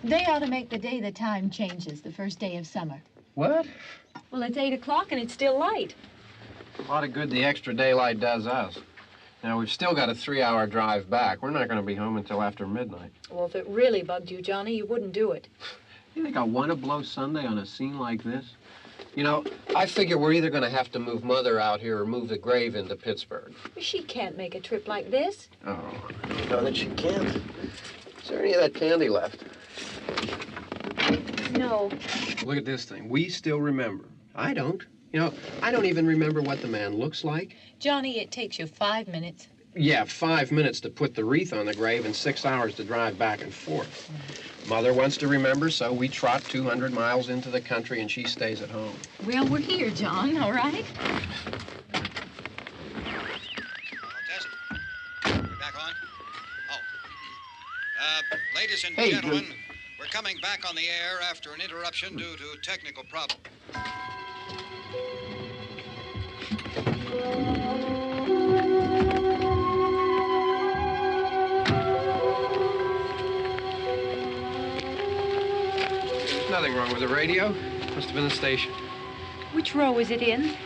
They ought to make the day the time changes, the first day of summer. What? Well, it's 8 o'clock and it's still light. A lot of good the extra daylight does us. Now, we've still got a 3-hour drive back. We're not going to be home until after midnight. Well, if it really bugged you, Johnny, you wouldn't do it. You think I want to blow Sunday on a scene like this? You know, I figure we're either going to have to move Mother out here or move the grave into Pittsburgh. She can't make a trip like this. Oh, I don't know that she can't. Is there any of that candy left? No. Look at this thing. We still remember. I don't. You know, I don't even remember what the man looks like. Johnny, it takes you 5 minutes. Yeah, 5 minutes to put the wreath on the grave and 6 hours to drive back and forth. Mother wants to remember, so we trot 200 miles into the country and she stays at home. Well, we're here, John, all right? Test. We're back on? Oh. Ladies and gentlemen, we're coming back on the air after an interruption due to technical problem. There's nothing wrong with the radio. Must have been the station. Which row is it in?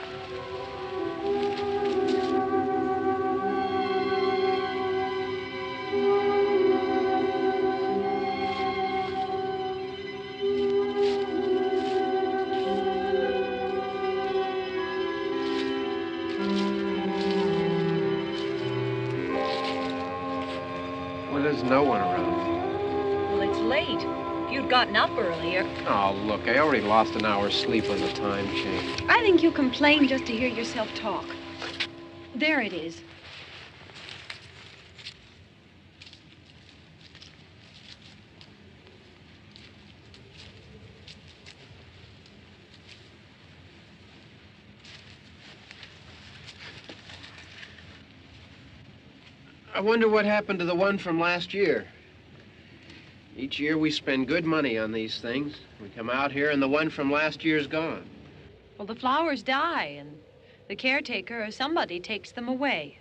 Well, there's no one around. Well, it's late. If you'd gotten up earlier. Oh, look, I already lost an hour's sleep on the time change. I think you complain just to hear yourself talk. There it is. I wonder what happened to the one from last year. Each year we spend good money on these things. We come out here and the one from last year's gone. Well, the flowers die, and the caretaker or somebody takes them away.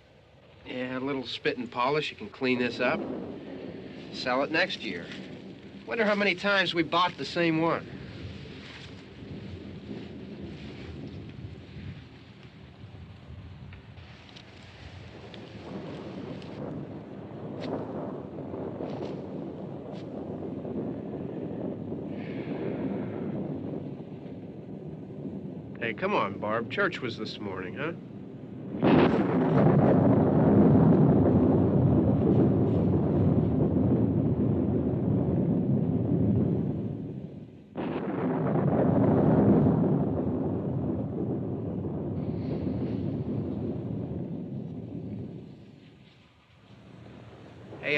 Yeah, a little spit and polish. You can clean this up. Sell it next year. Wonder how many times we bought the same one. Hey, come on, Barb. Church was this morning, huh?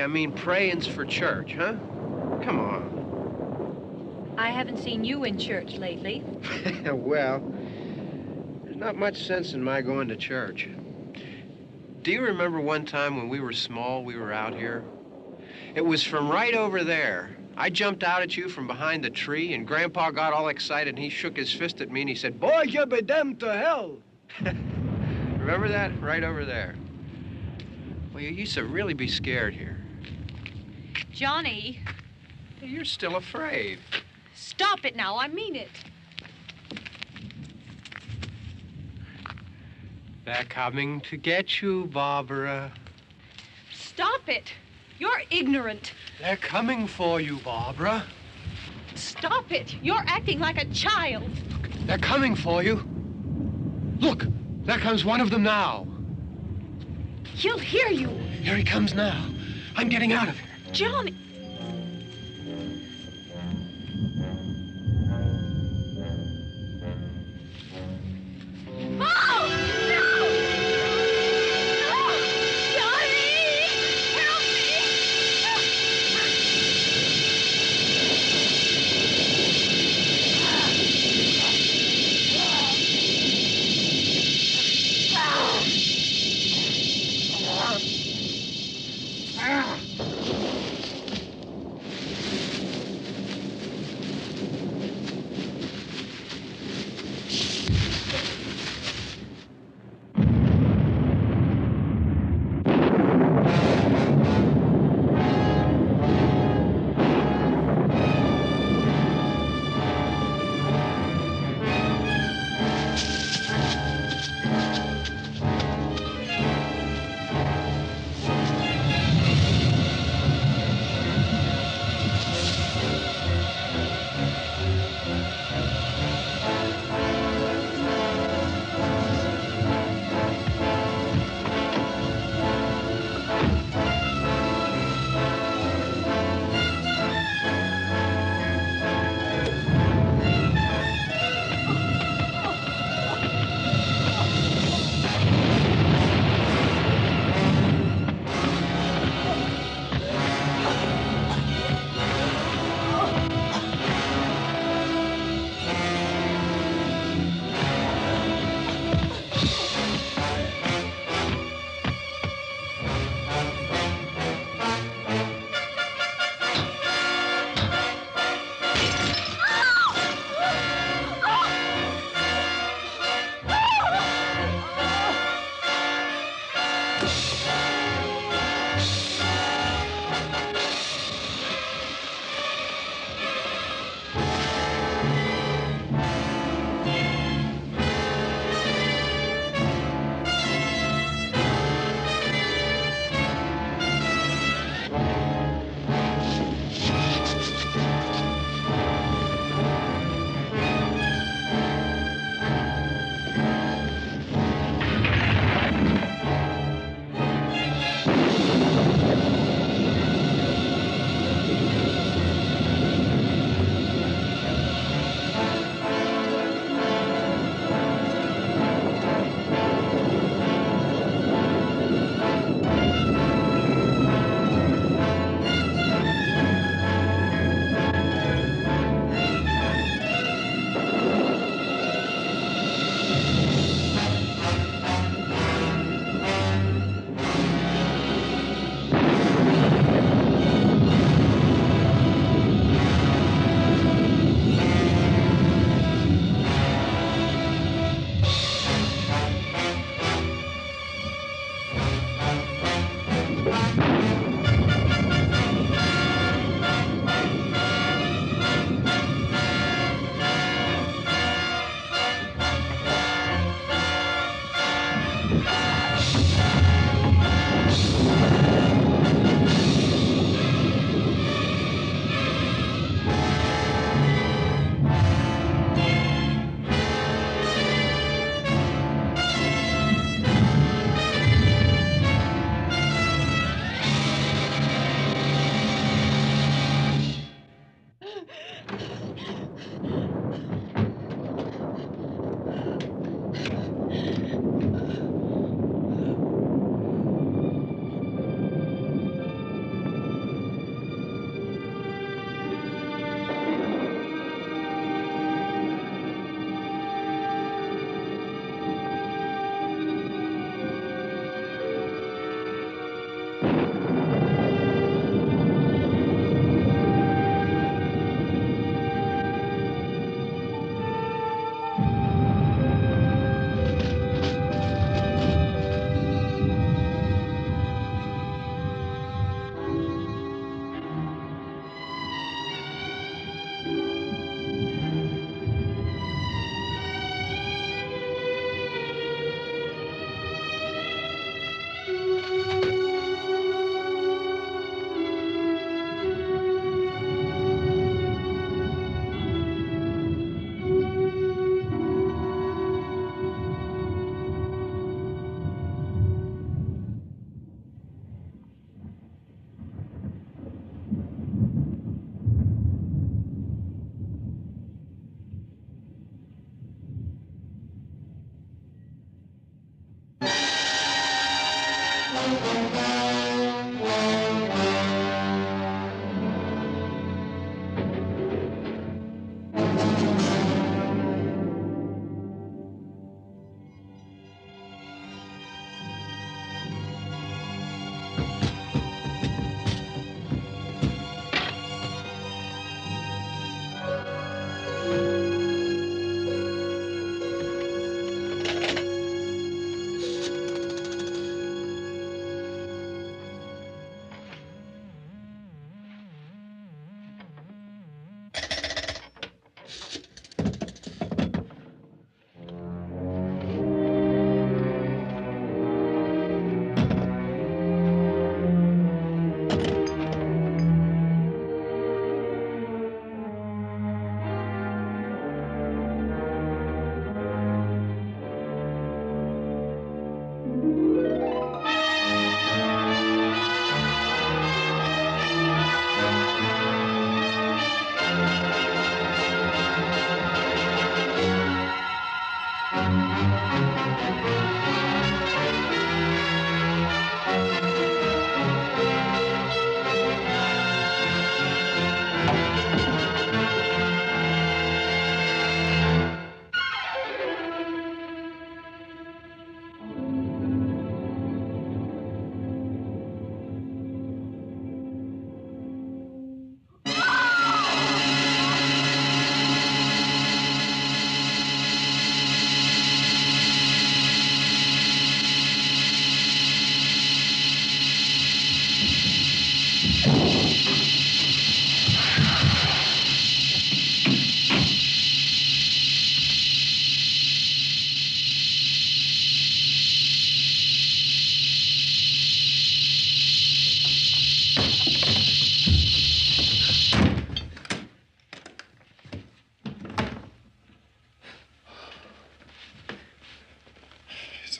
Hey, I mean praying's for church, huh? Come on. I haven't seen you in church lately. Well, there's not much sense in my going to church. Do you remember one time when we were small, we were out here? It was from right over there. I jumped out at you from behind the tree, and Grandpa got all excited, and he shook his fist at me, and he said, "Boy, you'll be damned to hell." Remember that? Right over there. Well, you used to really be scared here. Johnny. You're still afraid. Stop it now. I mean it. They're coming to get you, Barbara. Stop it. You're ignorant. They're coming for you, Barbara. Stop it. You're acting like a child. They're coming for you. Look, there comes one of them now. He'll hear you. Here he comes now. I'm getting out of here. Johnny. Oh! No! No! Johnny! Help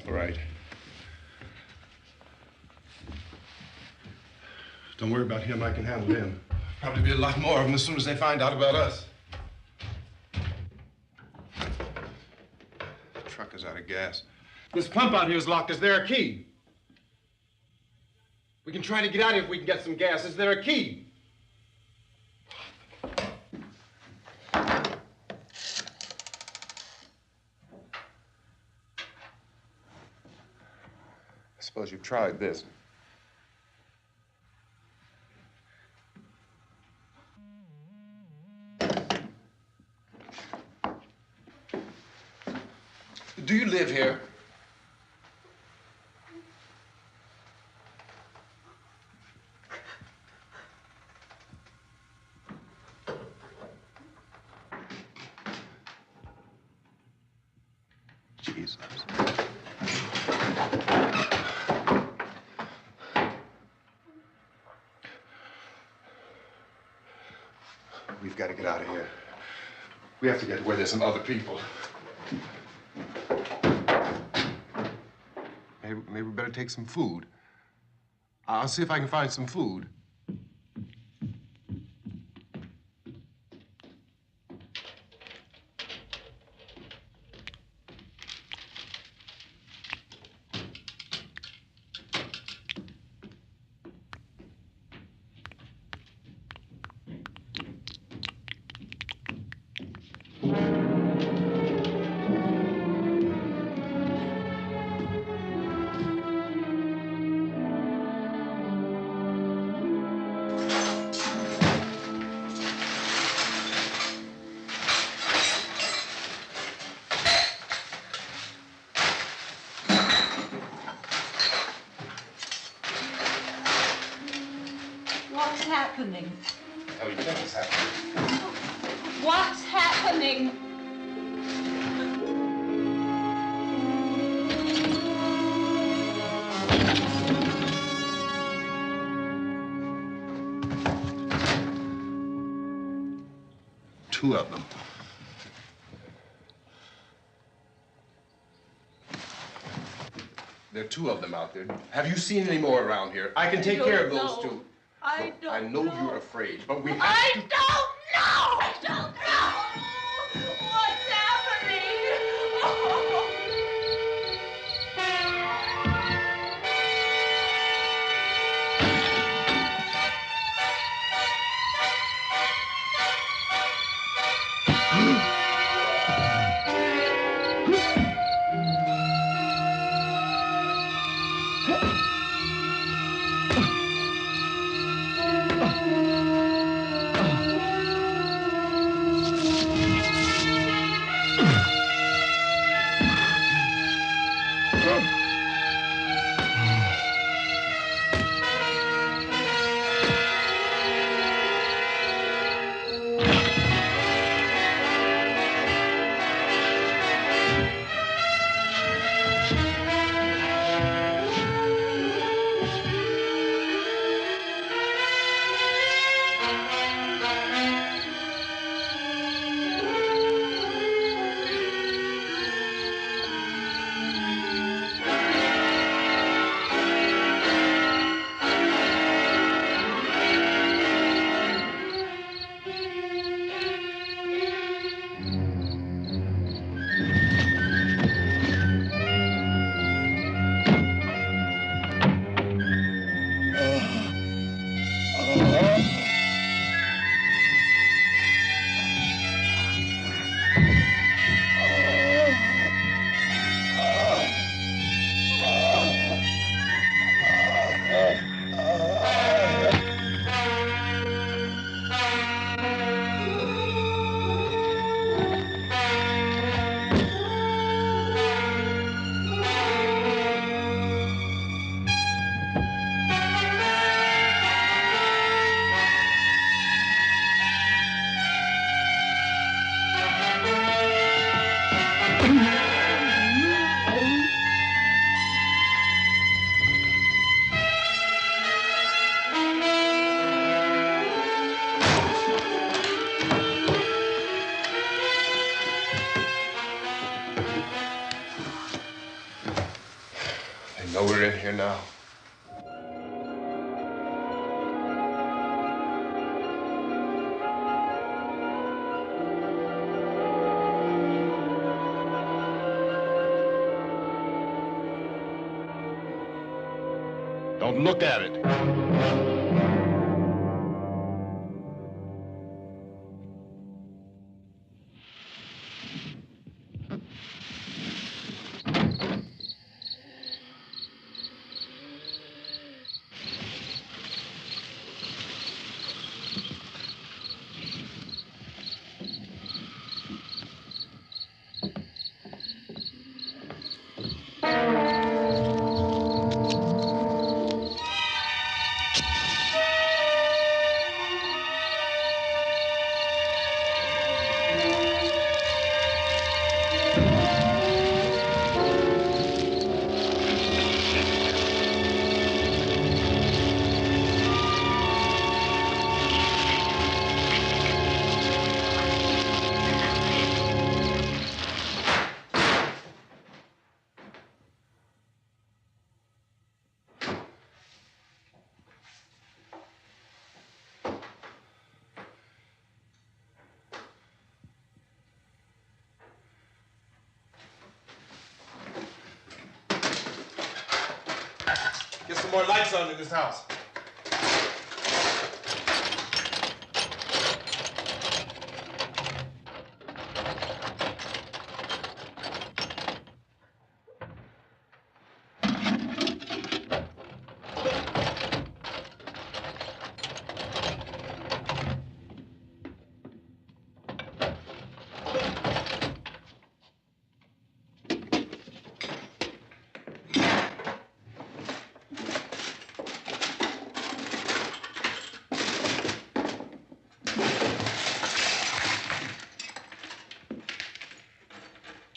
all right. Don't worry about him. I can handle him. Probably be a lot more of them as soon as they find out about us. The truck is out of gas. This pump out here is locked. Is there a key? We can try to get out of here if we can get some gas. Is there a key? I suppose you've tried this. Do you live here? Jesus. We've got to get out of here. We have to get where there's some other people. Maybe we better take some food. I'll see if I can find some food. What's happening? How do you think it's happening? What's happening? Two of them. There are two of them out there. Have you seen any more around here? I can take care of those two. I Look, I know you're afraid, but we have I to... don't know! I don't know! What's happening? So we're in here now. Don't look at it. Get some more lights on in this house.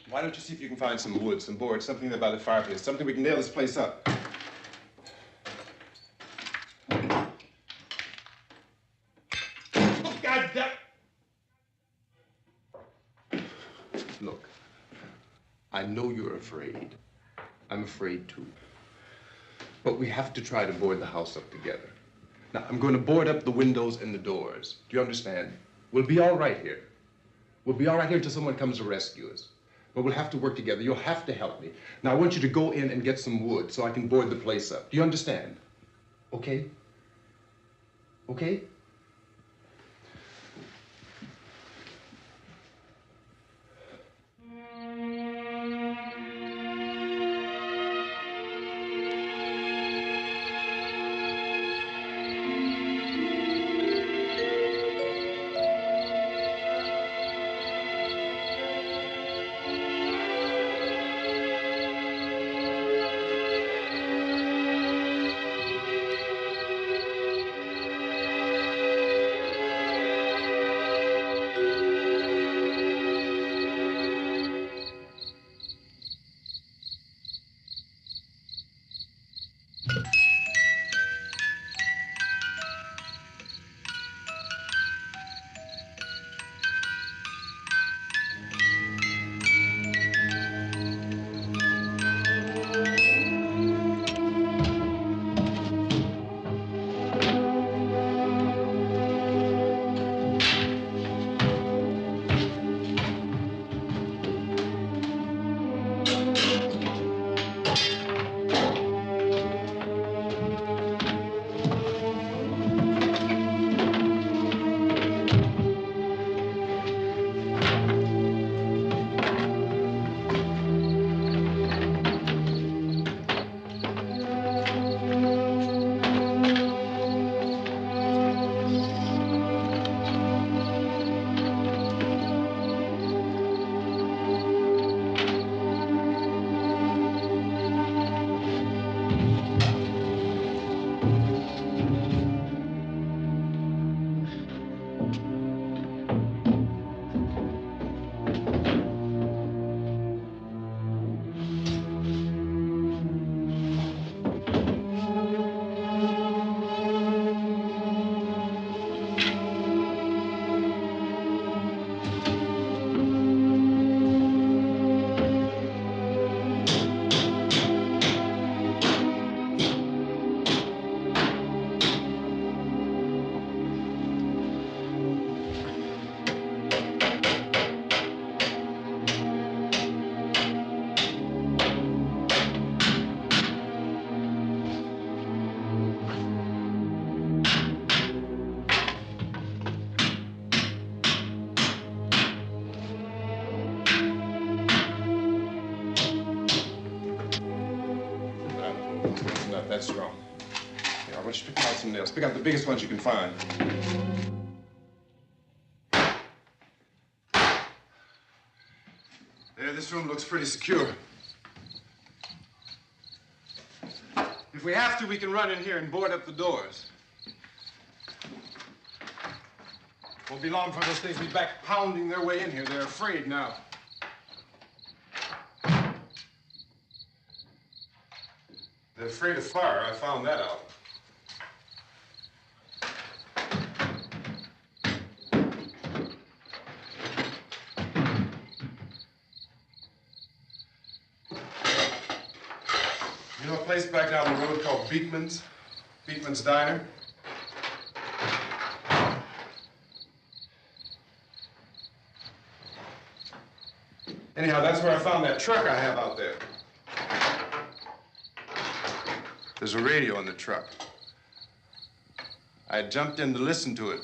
Why don't you see if you can find some wood, some boards, something there by the fireplace, something we can nail this place up. God damn! Look, I know you're afraid. I'm afraid too. But we have to try to board the house up together. Now, I'm going to board up the windows and the doors. Do you understand? We'll be all right here. We'll be all right here until someone comes to rescue us. But we'll have to work together. You'll have to help me. Now, I want you to go in and get some wood so I can board the place up. Do you understand? Okay? Okay? That's wrong. Here, I want you to pick out some nails. Pick out the biggest ones you can find. There, this room looks pretty secure. If we have to, we can run in here and board up the doors. Won't be long before those things will be back pounding their way in here. They're afraid now. They're afraid of fire. I found that out. You know a place back down the road called Beekman's? Beekman's Diner? Anyhow, that's where I found that truck I have out there. There's a radio in the truck. I had jumped in to listen to it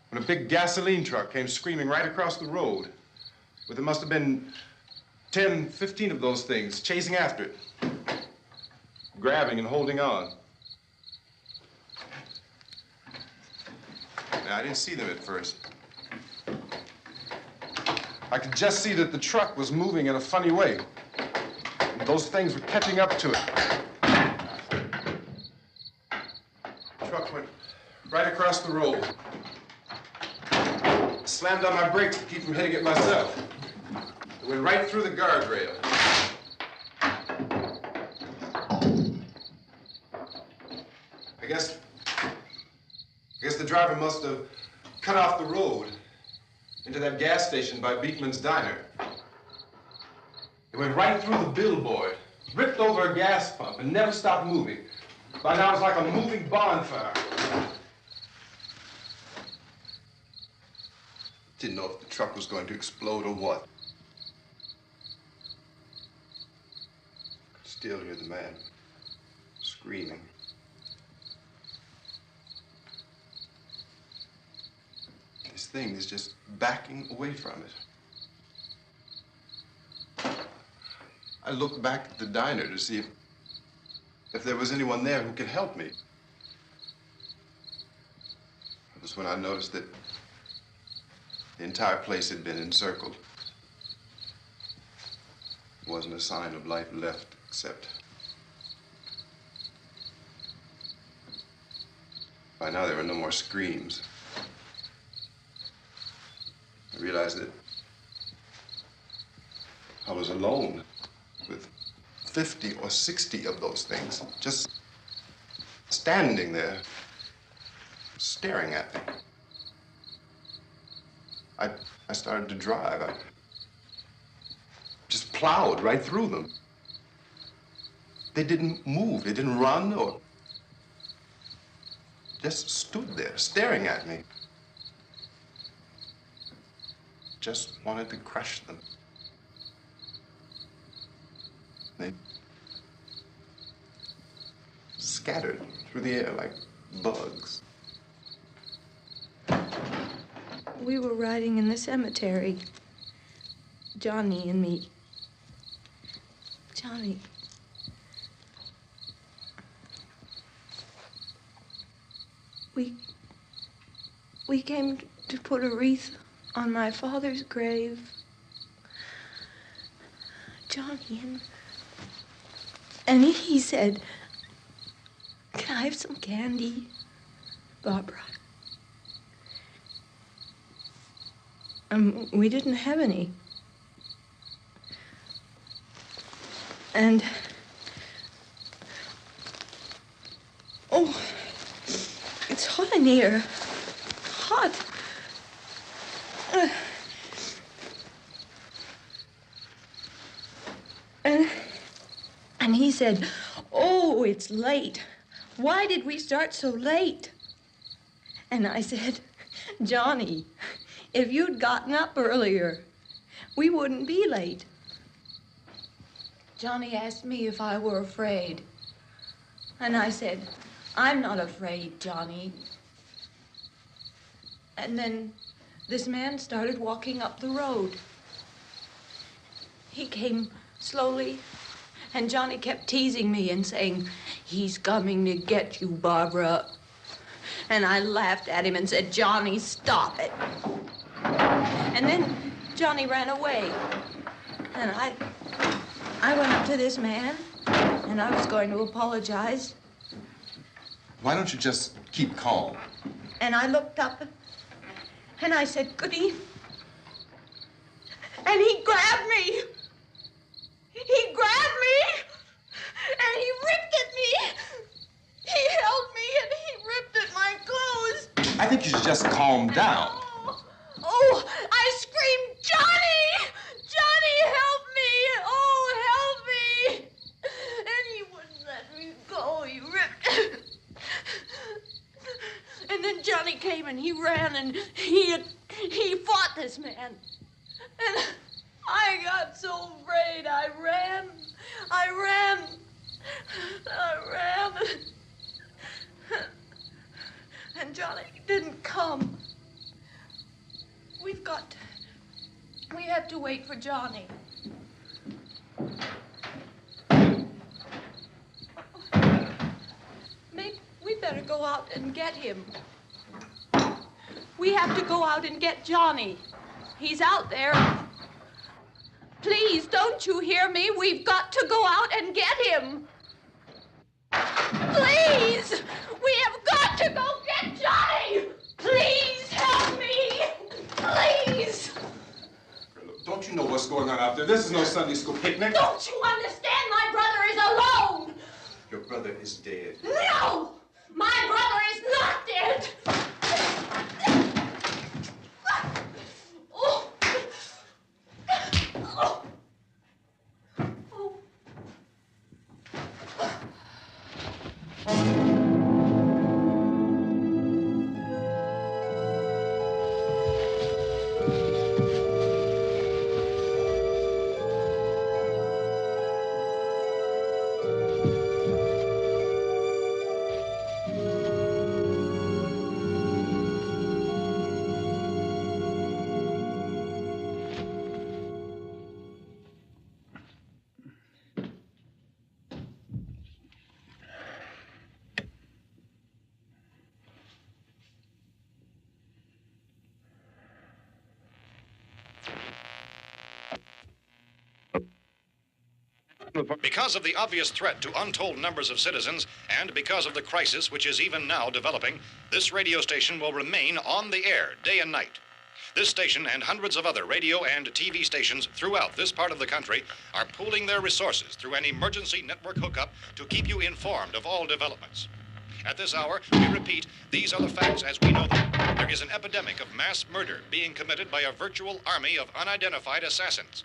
when a big gasoline truck came screaming right across the road. But there must have been 10, 15 of those things chasing after it, grabbing and holding on. Now, I didn't see them at first. I could just see that the truck was moving in a funny way. And those things were catching up to it. The truck went right across the road. Slammed on my brakes to keep from hitting it myself. It went right through the guardrail. I guess the driver must have cut off the road into that gas station by Beekman's Diner. It went right through the billboard, ripped over a gas pump, and never stopped moving. By now, it was like a moving bonfire. Didn't know if the truck was going to explode or what. Could still hear the man screaming. This thing is just backing away from it. I looked back at the diner to see if there was anyone there who could help me. It was when I noticed that the entire place had been encircled. There wasn't a sign of life left except by now there were no more screams. I realized that I was alone with 50 or 60 of those things, just standing there, staring at me. I started to drive. I just plowed right through them. They didn't move, they didn't run or just stood there, staring at me. Just wanted to crush them. They scattered through the air like bugs. We were riding in the cemetery, Johnny and me. Johnny. We came to put a wreath on my father's grave. Johnny, and he said, "Can I have some candy, Barbra?" We didn't have any. And, oh, it's hot in here. Hot. And he said, "Oh, it's late. Why did we start so late?" And I said, "Johnny, if you'd gotten up earlier, we wouldn't be late." Johnny asked me if I were afraid. And I said, "I'm not afraid, Johnny." And then this man started walking up the road. He came slowly And Johnny kept teasing me and saying, "He's coming to get you, Barbara." And I laughed at him and said, "Johnny, stop it." And then Johnny ran away. And I went up to this man, and I was going to apologize. Why don't you just keep calm? And I looked up, and I said, "Goody." And he grabbed me. He grabbed me, and he ripped at me. He held me, and he ripped at my clothes. I think you should just calm down. Oh, I screamed, "Johnny! Johnny, help me! Oh, help me!" And he wouldn't let me go. He ripped. And then Johnny came and he ran and he fought this man. And I got so afraid. I ran. And Johnny didn't come. We have to wait for Johnny. Maybe we better go out and get him. We have to go out and get Johnny. He's out there. Please, don't you hear me? We've got to go out and get him. Please! We have got to go get Johnny! Please help me! Please! Don't you know what's going on out there? This is no Sunday school picnic. Don't you understand? My brother is alone! Your brother is dead. No! My brother is not dead! Oh. Oh. Oh. Because of the obvious threat to untold numbers of citizens, and because of the crisis which is even now developing, this radio station will remain on the air day and night. This station and hundreds of other radio and TV stations throughout this part of the country are pooling their resources through an emergency network hookup to keep you informed of all developments. At this hour, we repeat, these are the facts as we know them. There is an epidemic of mass murder being committed by a virtual army of unidentified assassins.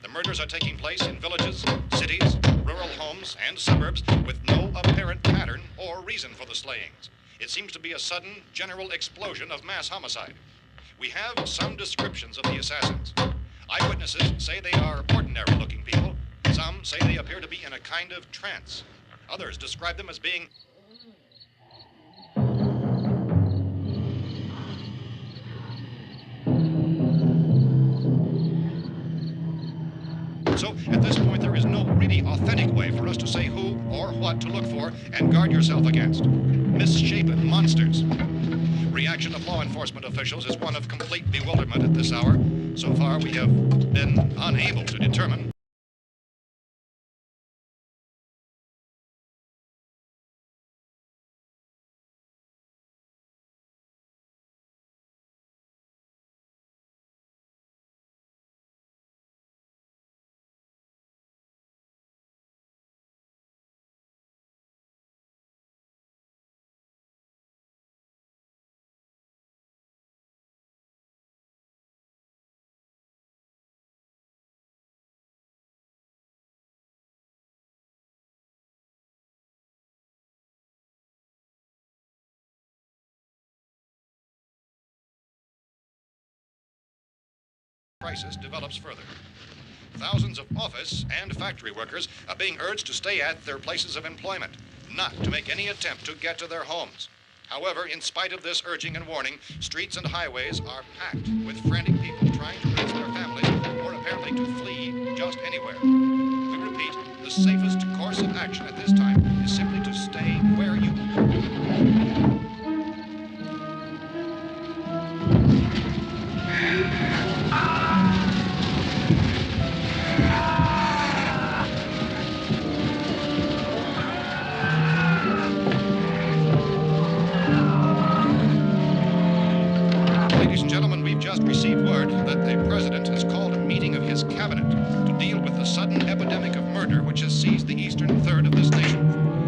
The murders are taking place in villages, cities, rural homes, and suburbs with no apparent pattern or reason for the slayings. It seems to be a sudden, general explosion of mass homicide. We have some descriptions of the assassins. Eyewitnesses say they are ordinary-looking people. Some say they appear to be in a kind of trance. Others describe them as being So, at this point, there is no really authentic way for us to say who or what to look for and guard yourself against. Misshapen monsters. Reaction of law enforcement officials is one of complete bewilderment at this hour. So far, we have been unable to determine crisis develops further. Thousands of office and factory workers are being urged to stay at their places of employment, not to make any attempt to get to their homes. However, in spite of this urging and warning, streets and highways are packed with frantic people trying to reach their families or apparently to flee just anywhere. We repeat, the safest course of action at this time is simply to stay where you are. Ladies and gentlemen, we've just received word that the president has called a meeting of his cabinet to deal with the sudden epidemic of murder which has seized the eastern third of this nation.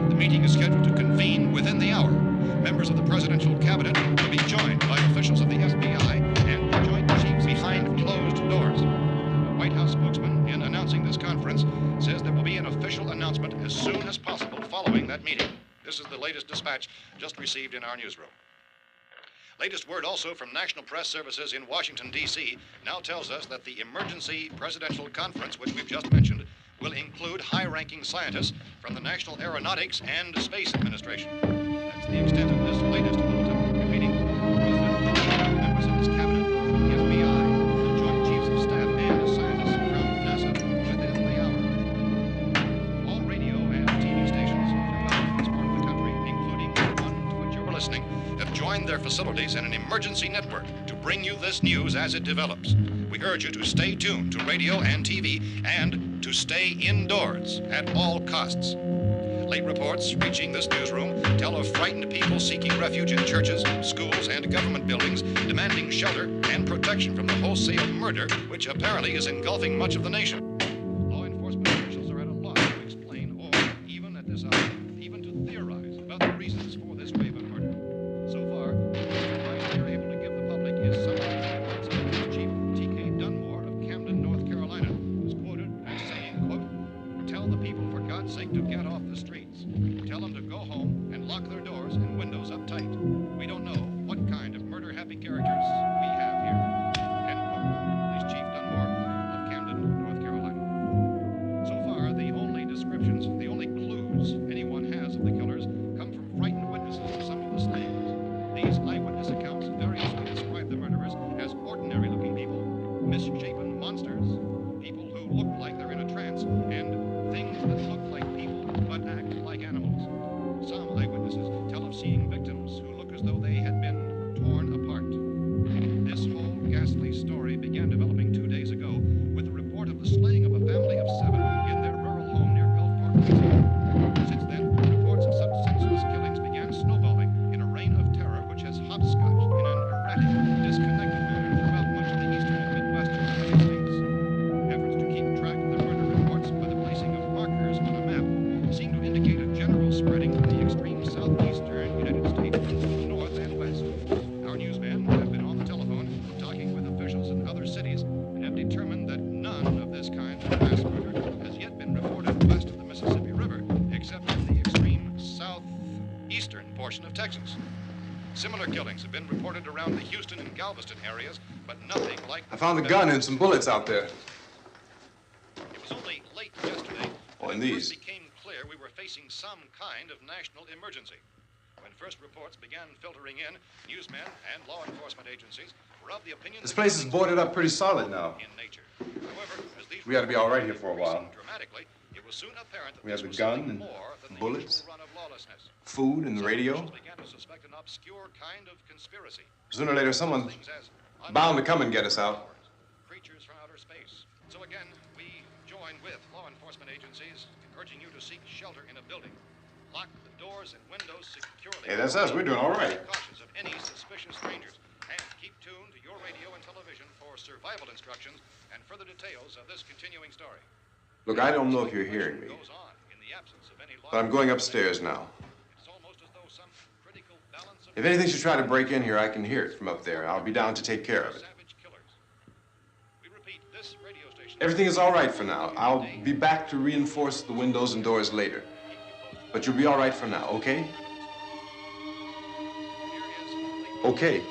The meeting is scheduled to convene within the hour. Members of the presidential cabinet will be joined by officials of the FBI and the Joint Chiefs behind closed doors. The White House spokesman, in announcing this conference, says there will be an official announcement as soon as possible following that meeting. This is the latest dispatch just received in our newsroom. Latest word also from National Press Services in Washington, D.C. now tells us that the emergency presidential conference, which we've just mentioned, will include high-ranking scientists from the National Aeronautics and Space Administration. That's the extent of this latest bulletin. Repeating, the President, members of his cabinet, the FBI, the Joint Chiefs of Staff, and scientists from NASA within the hour. All radio and TV stations throughout this part of the country, including the one to which you're listening, have joined their facilities in an emergency network to bring you this news as it develops. We urge you to stay tuned to radio and TV and to stay indoors at all costs. Late reports reaching this newsroom tell of frightened people seeking refuge in churches, schools, and government buildings, demanding shelter and protection from the wholesale murder which apparently is engulfing much of the nation. Law enforcement officials are at a loss to explain or, even at this hour, even to theorize about the reasons for this wave of murder. So far, the advice we are able to give the public is summarized by words of Police Chief T.K. Dunmore of Camden, North Carolina, who's quoted as saying, quote, "Tell the people for God's sake to get off the streets. Tell them to go home and lock their doors and windows up tight. We don't know what kind of murder-happy characters we have here." End quote. Police Chief Dunmore of Camden, North Carolina. So far, the only descriptions, the only clues anyone has of the killers come from frightened witnesses of some of the slayings. These eyewitness accounts variously describe the murderers as ordinary-looking people, misshapen monsters, people who look like they're in a trance, and things that look like people but act like animals. Some eyewitnesses tell of seeing victims who look as though they had been torn apart. This whole ghastly story began developing 2 days ago with the report of the slaying of a family of 7 in their rural home near Gulfport, Louisiana. Since then, reports of such senseless killings began snowballing in a reign of terror which has hopscotched in an erratic, disconnected manner throughout much of the eastern and midwestern United States. Efforts to keep track of the murder reports by the placing of markers on a map seem to indicate a general spreading of the extreme southeastern United States to the north and west. Our newsmen have been on the telephone talking with officials in other cities and have determined that none of this kind of mass murder has yet been reported west of the Mississippi River, except in the extreme southeastern portion of Texas. Similar killings have been reported around the Houston and Galveston areas, but nothing like... I found a gun and some bullets out there. It was only late yesterday Oh, and that it these. first became clear we were facing some kind of national emergency. When first reports began filtering in, newsmen and law enforcement agencies were of the opinion This that place is killings boarded were up pretty solid now. in nature. However, as these We ought to be all right here reports for a while. increased dramatically, it was soon apparent that We have this the was gun something and more than the bullets, usual run of lawlessness. food and the Some radio. officials began to suspect an obscure kind of conspiracy. Sooner or later, someone's Things as bound to come and get us out. creatures from outer space. So again, we join with law enforcement agencies in urging you to seek shelter in a building. Lock the doors and windows securely. Hey, that's us. We're doing all right. Be cautious of any suspicious strangers. And keep tuned to your radio and television for survival instructions and further details of this continuing story. Look, I don't know if you're hearing me, Goes on in the absence of any law but I'm going upstairs now. It's almost as though some critical balance of If anything should try to break in here, I can hear it from up there. I'll be down to take care of it. savage killers. We repeat, this radio station. Everything is all right for now. I'll be back to reinforce the windows and doors later. But you'll be all right for now, okay? Okay.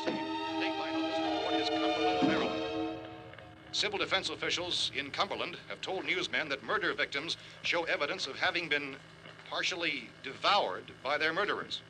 Dateline on this report is Cumberland, Maryland. Civil defense officials in Cumberland have told newsmen that murder victims show evidence of having been partially devoured by their murderers.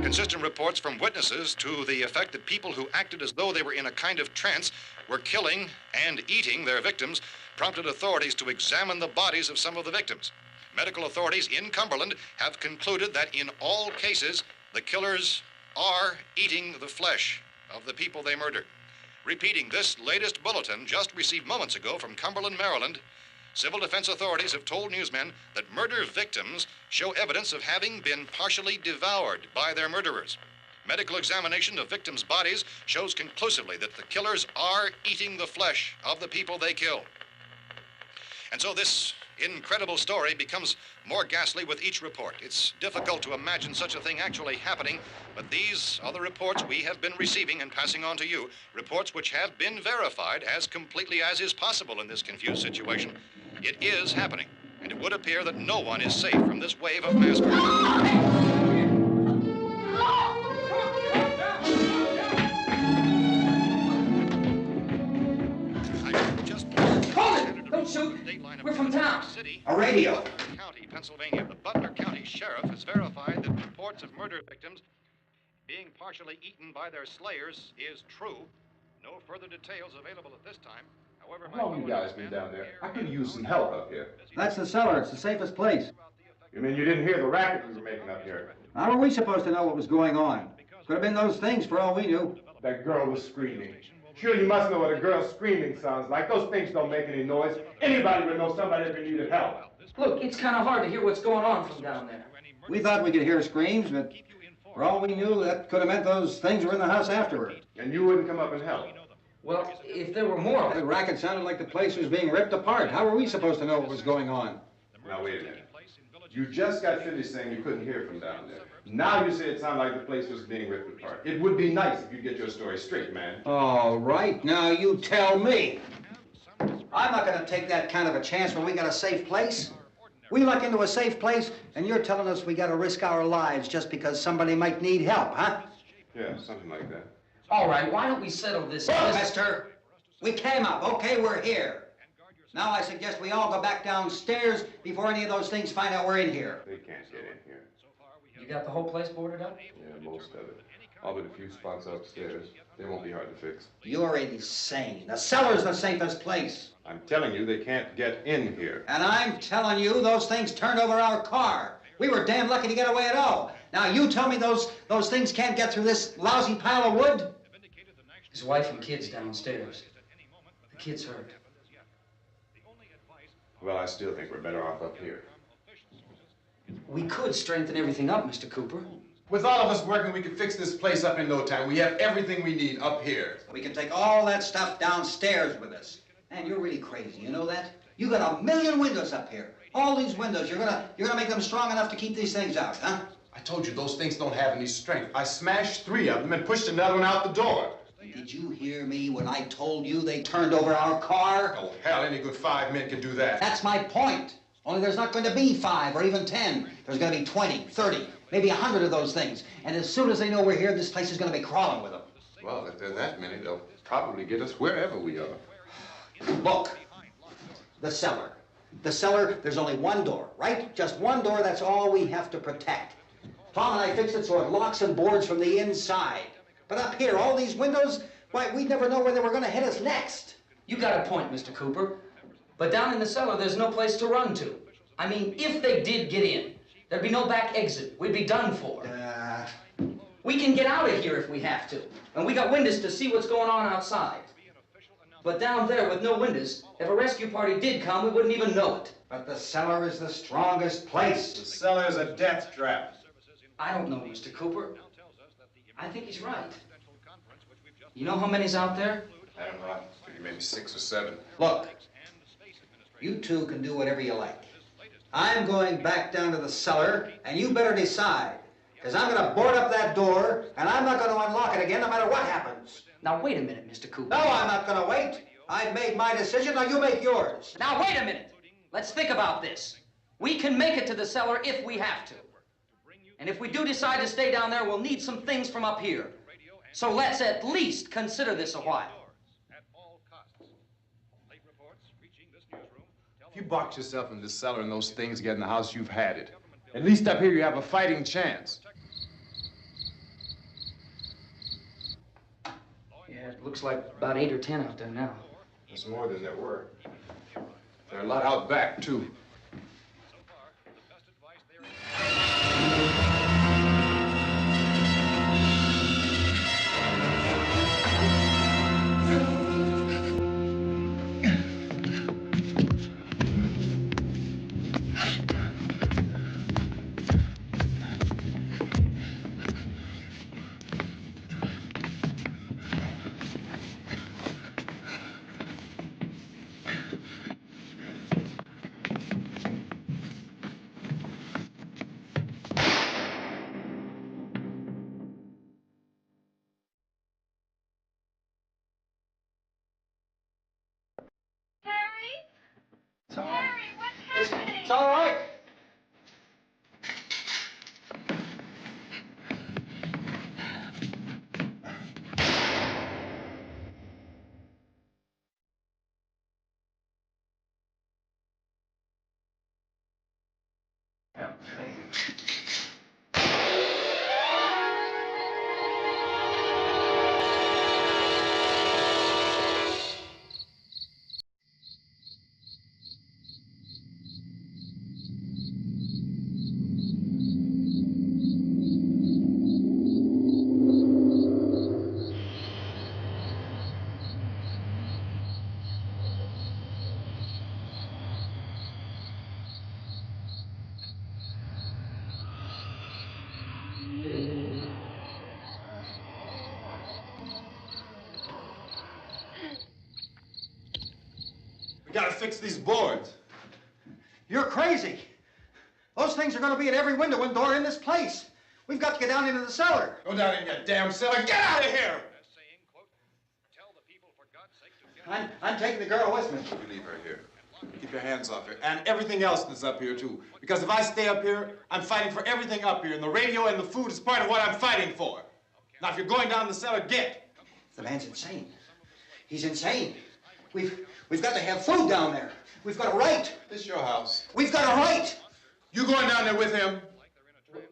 Consistent reports from witnesses to the effect that people who acted as though they were in a kind of trance were killing and eating their victims prompted authorities to examine the bodies of some of the victims. Medical authorities in Cumberland have concluded that in all cases, the killers are eating the flesh of the people they murdered. Repeating this latest bulletin just received moments ago from Cumberland, Maryland, civil defense authorities have told newsmen that murder victims show evidence of having been partially devoured by their murderers. Medical examination of victims' bodies shows conclusively that the killers are eating the flesh of the people they kill. And so this incredible story becomes more ghastly with each report. It's difficult to imagine such a thing actually happening, but these are the reports we have been receiving and passing on to you, reports which have been verified as completely as is possible in this confused situation. It is happening, and it would appear that no one is safe from this wave of mass murder. Don't shoot. We're from town. A radio. County, Pennsylvania. The Butler County Sheriff has verified that reports of murder victims being partially eaten by their slayers is true. No further details available at this time. However, How long you guys been down there? I could use some help up here. That's the cellar. It's the safest place. You mean you didn't hear the racket we were making up here? How were we supposed to know what was going on? Could have been those things for all we knew. That girl was screaming. Sure, you must know what a girl screaming sounds like. Those things don't make any noise. Anybody would know somebody ever needed help. Look, it's kind of hard to hear what's going on from down there. We thought we could hear screams, but for all we knew, that could have meant those things were in the house afterward. And you wouldn't come up and help? Well, if there were more of The them. racket sounded like the place was being ripped apart. How were we supposed to know what was going on? Now, wait a minute. You just got finished saying you couldn't hear from down there. Now you say it sounded like the place was being ripped apart. It would be nice if you get your story straight, man. All right, now you tell me. I'm not going to take that kind of a chance when we got a safe place. We luck into a safe place, and you're telling us we got to risk our lives just because somebody might need help, huh? Yeah, something like that. All right, why don't we settle this? Look, mister, we came up. Okay, we're here. Now I suggest we all go back downstairs before any of those things find out we're in here. They can't get in here. You got the whole place boarded up? Yeah, most of it. All but a few spots upstairs. They won't be hard to fix. You're insane. The cellar's the safest place. I'm telling you, they can't get in here. And I'm telling you, those things turned over our car. We were damn lucky to get away at all. Now you tell me those things can't get through this lousy pile of wood? His wife and kids downstairs. The kid's hurt. Well, I still think we're better off up here. We could strengthen everything up, Mr. Cooper. With all of us working, we could fix this place up in no time. We have everything we need up here. We can take all that stuff downstairs with us. Man, you're really crazy, you know that? You got 1,000,000 windows up here. All these windows, you're gonna make them strong enough to keep these things out, huh? I told you those things don't have any strength. I smashed 3 of them and pushed another one out the door. Did you hear me when I told you they turned over our car? Oh, hell, any good 5 men can do that. That's my point. Only there's not going to be 5 or even 10. There's going to be 20, 30, maybe 100 of those things. And as soon as they know we're here, this place is going to be crawling with them. Well, if there are that many, they'll probably get us wherever we are. Look, the cellar. The cellar, there's only one door, right? Just one door, that's all we have to protect. Tom and I fixed it so it locks and boards from the inside. But up here, all these windows, why, we'd never know where they were going to hit us next. You got a point, Mr. Cooper. But down in the cellar, there's no place to run to. I mean, if they did get in, there'd be no back exit. We'd be done for. We can get out of here if we have to. And we got windows to see what's going on outside. But down there with no windows, if a rescue party did come, we wouldn't even know it. But the cellar is the strongest place. The cellar is a death trap. I don't know, Mr. Cooper. I think he's right. You know how many's out there? I don't know. I figure maybe 6 or 7. Look, you two can do whatever you like. I'm going back down to the cellar, and you better decide. Because I'm going to board up that door, and I'm not going to unlock it again no matter what happens. Now, wait a minute, Mr. Cooper. No, I'm not going to wait. I've made my decision, now you make yours. Now, wait a minute. Let's think about this. We can make it to the cellar if we have to. And if we do decide to stay down there, we'll need some things from up here. So let's at least consider this a while. If you box yourself in this cellar and those things get in the house, you've had it. At least up here, you have a fighting chance. Yeah, it looks like about 8 or 10 out there now. There's more than there were. There are a lot out back, too. It's all right. We gotta fix these boards. You're crazy. Those things are going to be at every window and door in this place. We've got to get down into the cellar. Go down in your damn cellar. Get out of here! I'm taking the girl with me. You leave her here. Keep your hands off her. And everything else that's up here, too. Because if I stay up here, I'm fighting for everything up here. And the radio and the food is part of what I'm fighting for. Now, if you're going down the cellar, get. The man's insane. He's insane. We've got to have food down there. We've got a right. This is your house. We've got a right. You going down there with him?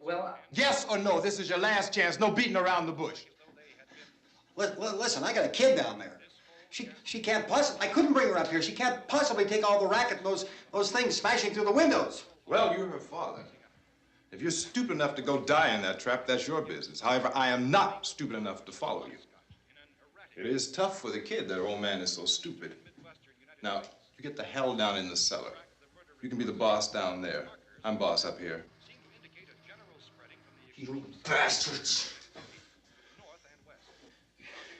Well, Yes or no? This is your last chance. No beating around the bush. Listen, I got a kid down there. She can't possibly, I couldn't bring her up here. She can't possibly take all the racket and those things smashing through the windows. Well, you're her father. If you're stupid enough to go die in that trap, that's your business. However, I am not stupid enough to follow you. It is tough for the kid that old man is so stupid. Now, you get the hell down in the cellar. You can be the boss down there. I'm boss up here. You bastards.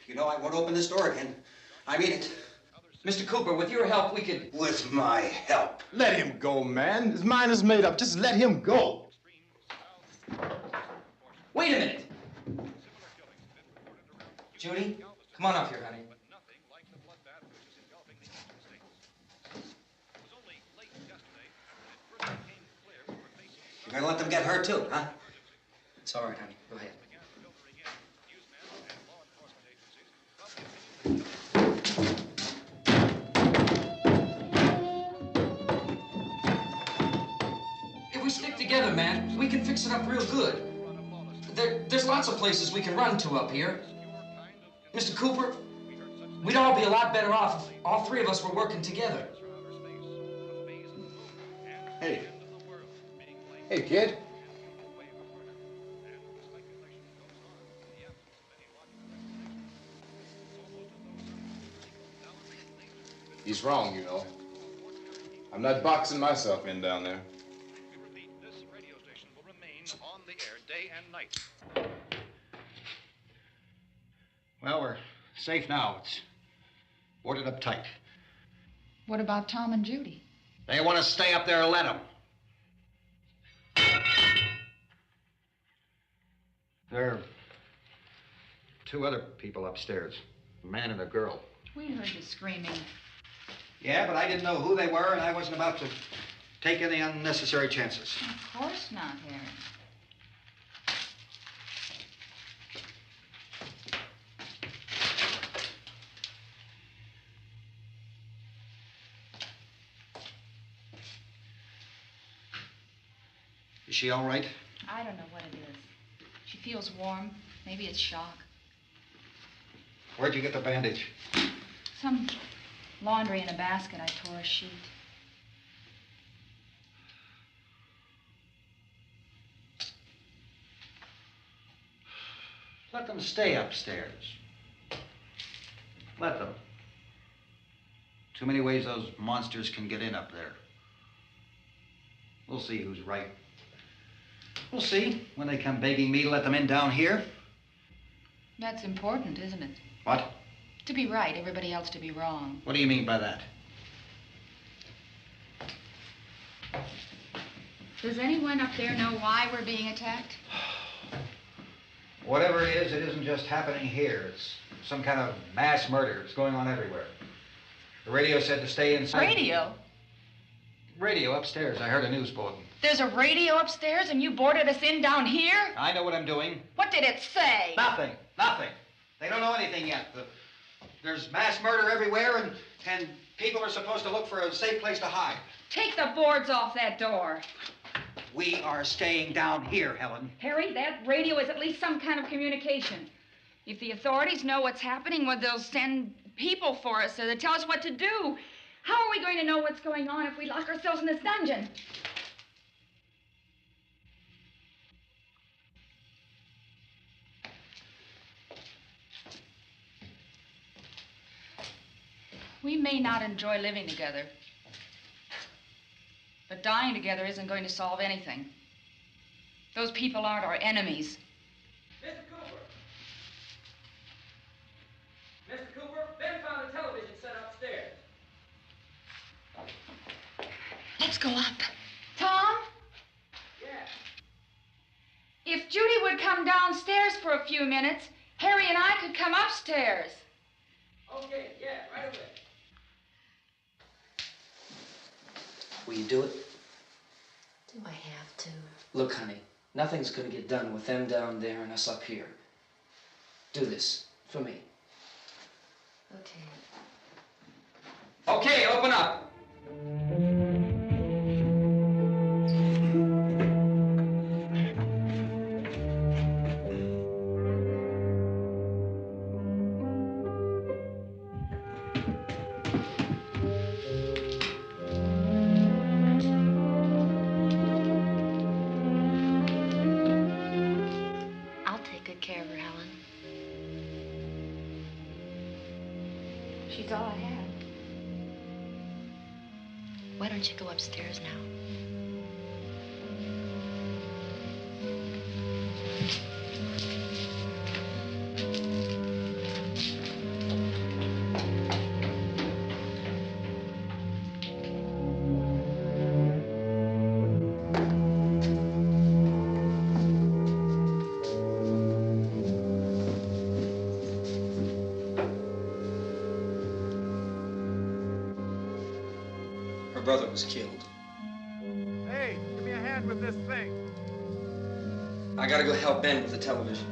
You know, I won't open this door again. I mean it. Mr. Cooper, with your help, we could... With my help. Let him go, man. His mind is made up. Just let him go. Wait a minute. Judy, come on up here, honey. You're gonna let them get hurt too, huh? It's all right, honey. Go ahead. If we stick together, man, we can fix it up real good. There's lots of places we can run to up here. Mr. Cooper, we'd all be a lot better off if all three of us were working together. Hey. Hey, kid. He's wrong, you know. I'm not boxing myself in down there. This radio station will remain on the air day and night. Well, we're safe now. It's boarded up tight. What about Tom and Judy? They want to stay up there, let them. There are two other people upstairs, a man and a girl. We heard you screaming. Yeah, but I didn't know who they were, and I wasn't about to take any unnecessary chances. Of course not, Harry. Is she all right? I don't know what it is. She feels warm. Maybe it's shock. Where'd you get the bandage? Some laundry in a basket. I tore a sheet. Let them stay upstairs. Let them. Too many ways those monsters can get in up there. We'll see who's right. We'll see when they come begging me to let them in down here. That's important, isn't it? What? To be right, everybody else to be wrong. What do you mean by that? Does anyone up there know why we're being attacked? Whatever it isn't just happening here. It's some kind of mass murder. It's going on everywhere. The radio said to stay inside. Radio? Radio upstairs. I heard a news bulletin. There's a radio upstairs and you boarded us in down here? I know what I'm doing. What did it say? Nothing. Nothing. They don't know anything yet. There's mass murder everywhere, and people are supposed to look for a safe place to hide. Take the boards off that door. We are staying down here, Helen. Harry, that radio is at least some kind of communication. If the authorities know what's happening, well, they'll send people for us so they'll tell us what to do. How are we going to know what's going on if we lock ourselves in this dungeon? We may not enjoy living together, but dying together isn't going to solve anything. Those people aren't our enemies. Mr. Cooper! Mr. Cooper, Ben found a television set upstairs. Let's go up. Tom? Yeah. If Judy would come downstairs for a few minutes, Harry and I could come upstairs. Okay, yeah, right away. Will you do it? Do I have to? Look, honey, nothing's gonna get done with them down there and us up here. Do this for me. Okay. Okay, open up. She's all I have. Why don't you go upstairs now? Brother was killed. Hey, give me a hand with this thing. I gotta go help Ben with the television.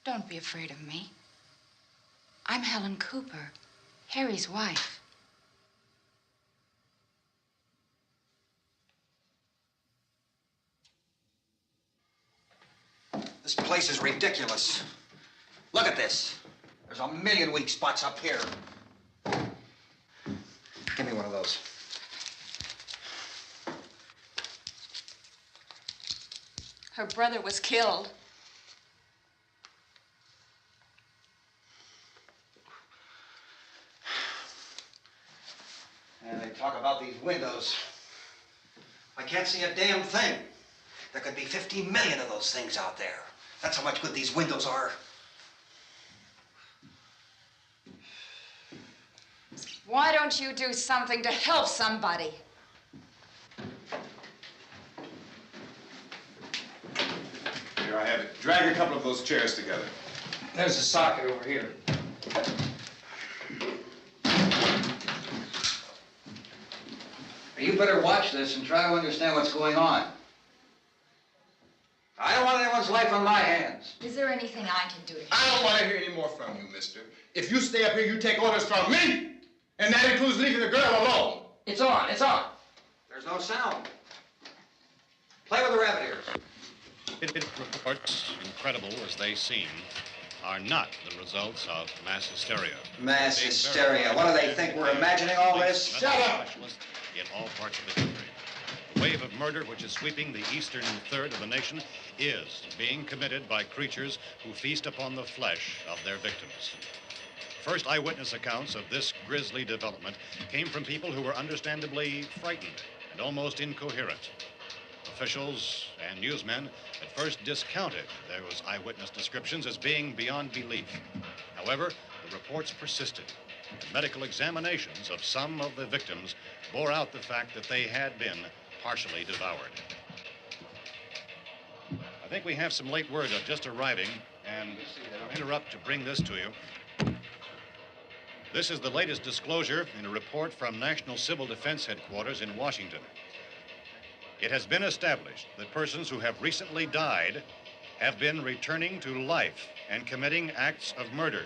Don't be afraid of me. I'm Helen Cooper, Harry's wife. This place is ridiculous. Look at this. There's a million weak spots up here. Give me one of those. Her brother was killed. And they talk about these windows. I can't see a damn thing. There could be 15 million of those things out there. That's how much good these windows are. Why don't you do something to help somebody? Here, I have it. Drag a couple of those chairs together. There's a socket over here. You better watch this and try to understand what's going on. I don't want anyone's life on my hands. Is there anything I can do to help? I don't want to hear any more from you, mister. If you stay up here, you take orders from me. And that includes leaving the girl alone. It's on, it's on. There's no sound. Play with the rabbit ears. Reports, incredible as they seem, are not the results of mass hysteria. Mass hysteria. What do they think? We're imagining all this? Shut up! In all parts of the country. The wave of murder which is sweeping the eastern third of the nation is being committed by creatures who feast upon the flesh of their victims. First eyewitness accounts of this grisly development came from people who were understandably frightened and almost incoherent. Officials and newsmen at first discounted those eyewitness descriptions as being beyond belief. However, the reports persisted. And medical examinations of some of the victims bore out the fact that they had been partially devoured. I think we have some late word of just arriving, and I'll interrupt to bring this to you. This is the latest disclosure in a report from National Civil Defense Headquarters in Washington. It has been established that persons who have recently died have been returning to life and committing acts of murder.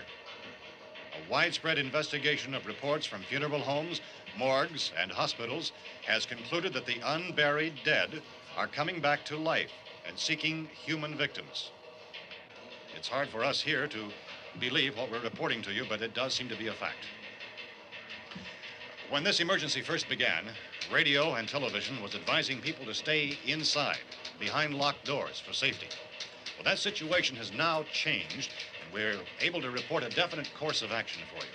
A widespread investigation of reports from funeral homes, morgues, and hospitals has concluded that the unburied dead are coming back to life and seeking human victims. It's hard for us here to believe what we're reporting to you, but it does seem to be a fact. When this emergency first began, radio and television was advising people to stay inside, behind locked doors for safety. Well, that situation has now changed, and we're able to report a definite course of action for you.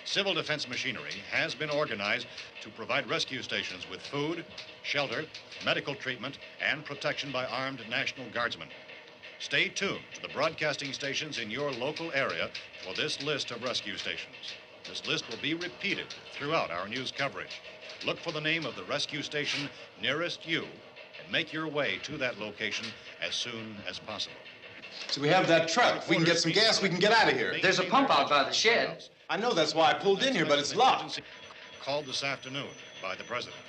Civil defense machinery has been organized to provide rescue stations with food, shelter, medical treatment, and protection by armed National Guardsmen. Stay tuned to the broadcasting stations in your local area for this list of rescue stations. This list will be repeated throughout our news coverage. Look for the name of the rescue station nearest you and make your way to that location as soon as possible. So we have that truck. If we can get some gas, we can get out of here. There's a pump out by the shed. I know, that's why I pulled in here, but it's locked. Called this afternoon by the president.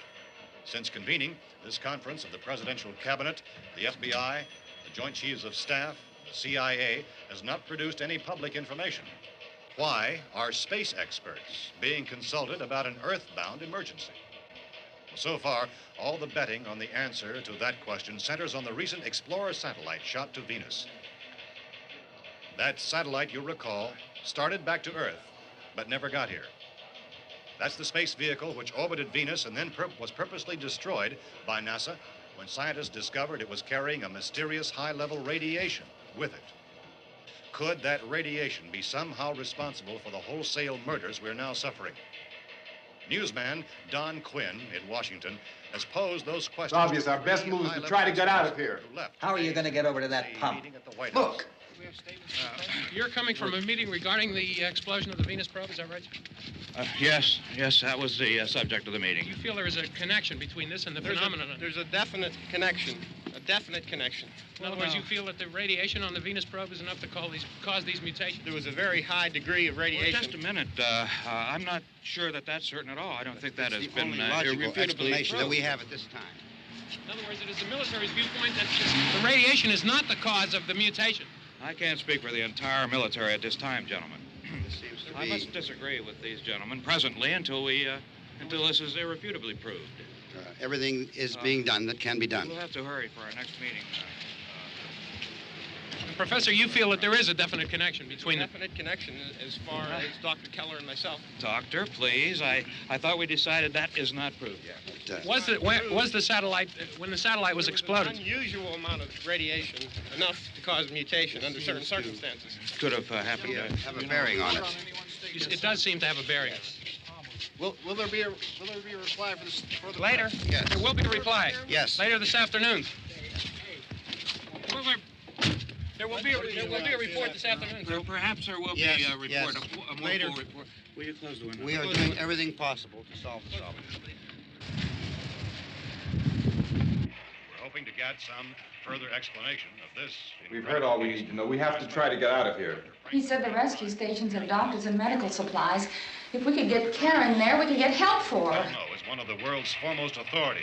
Since convening this conference of the presidential cabinet, the FBI, the Joint Chiefs of Staff, the CIA has not produced any public information. Why are space experts being consulted about an earthbound emergency? So far, all the betting on the answer to that question centers on the recent Explorer satellite shot to Venus. That satellite, you'll recall, started back to Earth, but never got here. That's the space vehicle which orbited Venus and then was purposely destroyed by NASA when scientists discovered it was carrying a mysterious high-level radiation with it. Could that radiation be somehow responsible for the wholesale murders we're now suffering? Newsman Don Quinn in Washington has posed those questions. It's obvious our best move is to try to get out of here. How are you going to get over to that pump? Look! You're coming from a meeting regarding the explosion of the Venus probe, is that right? Yes, that was the subject of the meeting. You feel there is a connection between this and the phenomenon? There's a definite connection. In other words, you feel that the radiation on the Venus probe is enough to cause these mutations? There was a very high degree of radiation. Well, just a minute. I'm not sure that that's certain at all. I don't think that has been logical explanation that we have at this time. In other words, it is the military's viewpoint that the radiation is not the cause of the mutation. I can't speak for the entire military at this time, gentlemen. This seems to I must disagree with these gentlemen presently until this is irrefutably proved. Everything is being done that can be done. We'll have to hurry for our next meeting. Professor, you feel that there is a definite connection between them? Definite connection as far as Dr. Keller and myself. Doctor, please. I thought we decided that is not proved yet. Was the satellite, when the satellite was exploded? An unusual amount of radiation, enough to cause mutation under certain circumstances. Could have happened. Have a bearing on it. It does seem to have a bearing. Will there be a reply for this further? Later? Yes. There will be a reply. Yes. Later this afternoon. There will be a report this afternoon. Perhaps there will be a report, a more full report. Will you close the window? We are doing everything possible to solve the problem. We're hoping to get some further explanation of this. We've heard all we need to know. We have to try to get out of here. He said the rescue stations have doctors and medical supplies. If we could get Karen there, we could get help for her. Romero is one of the world's foremost authorities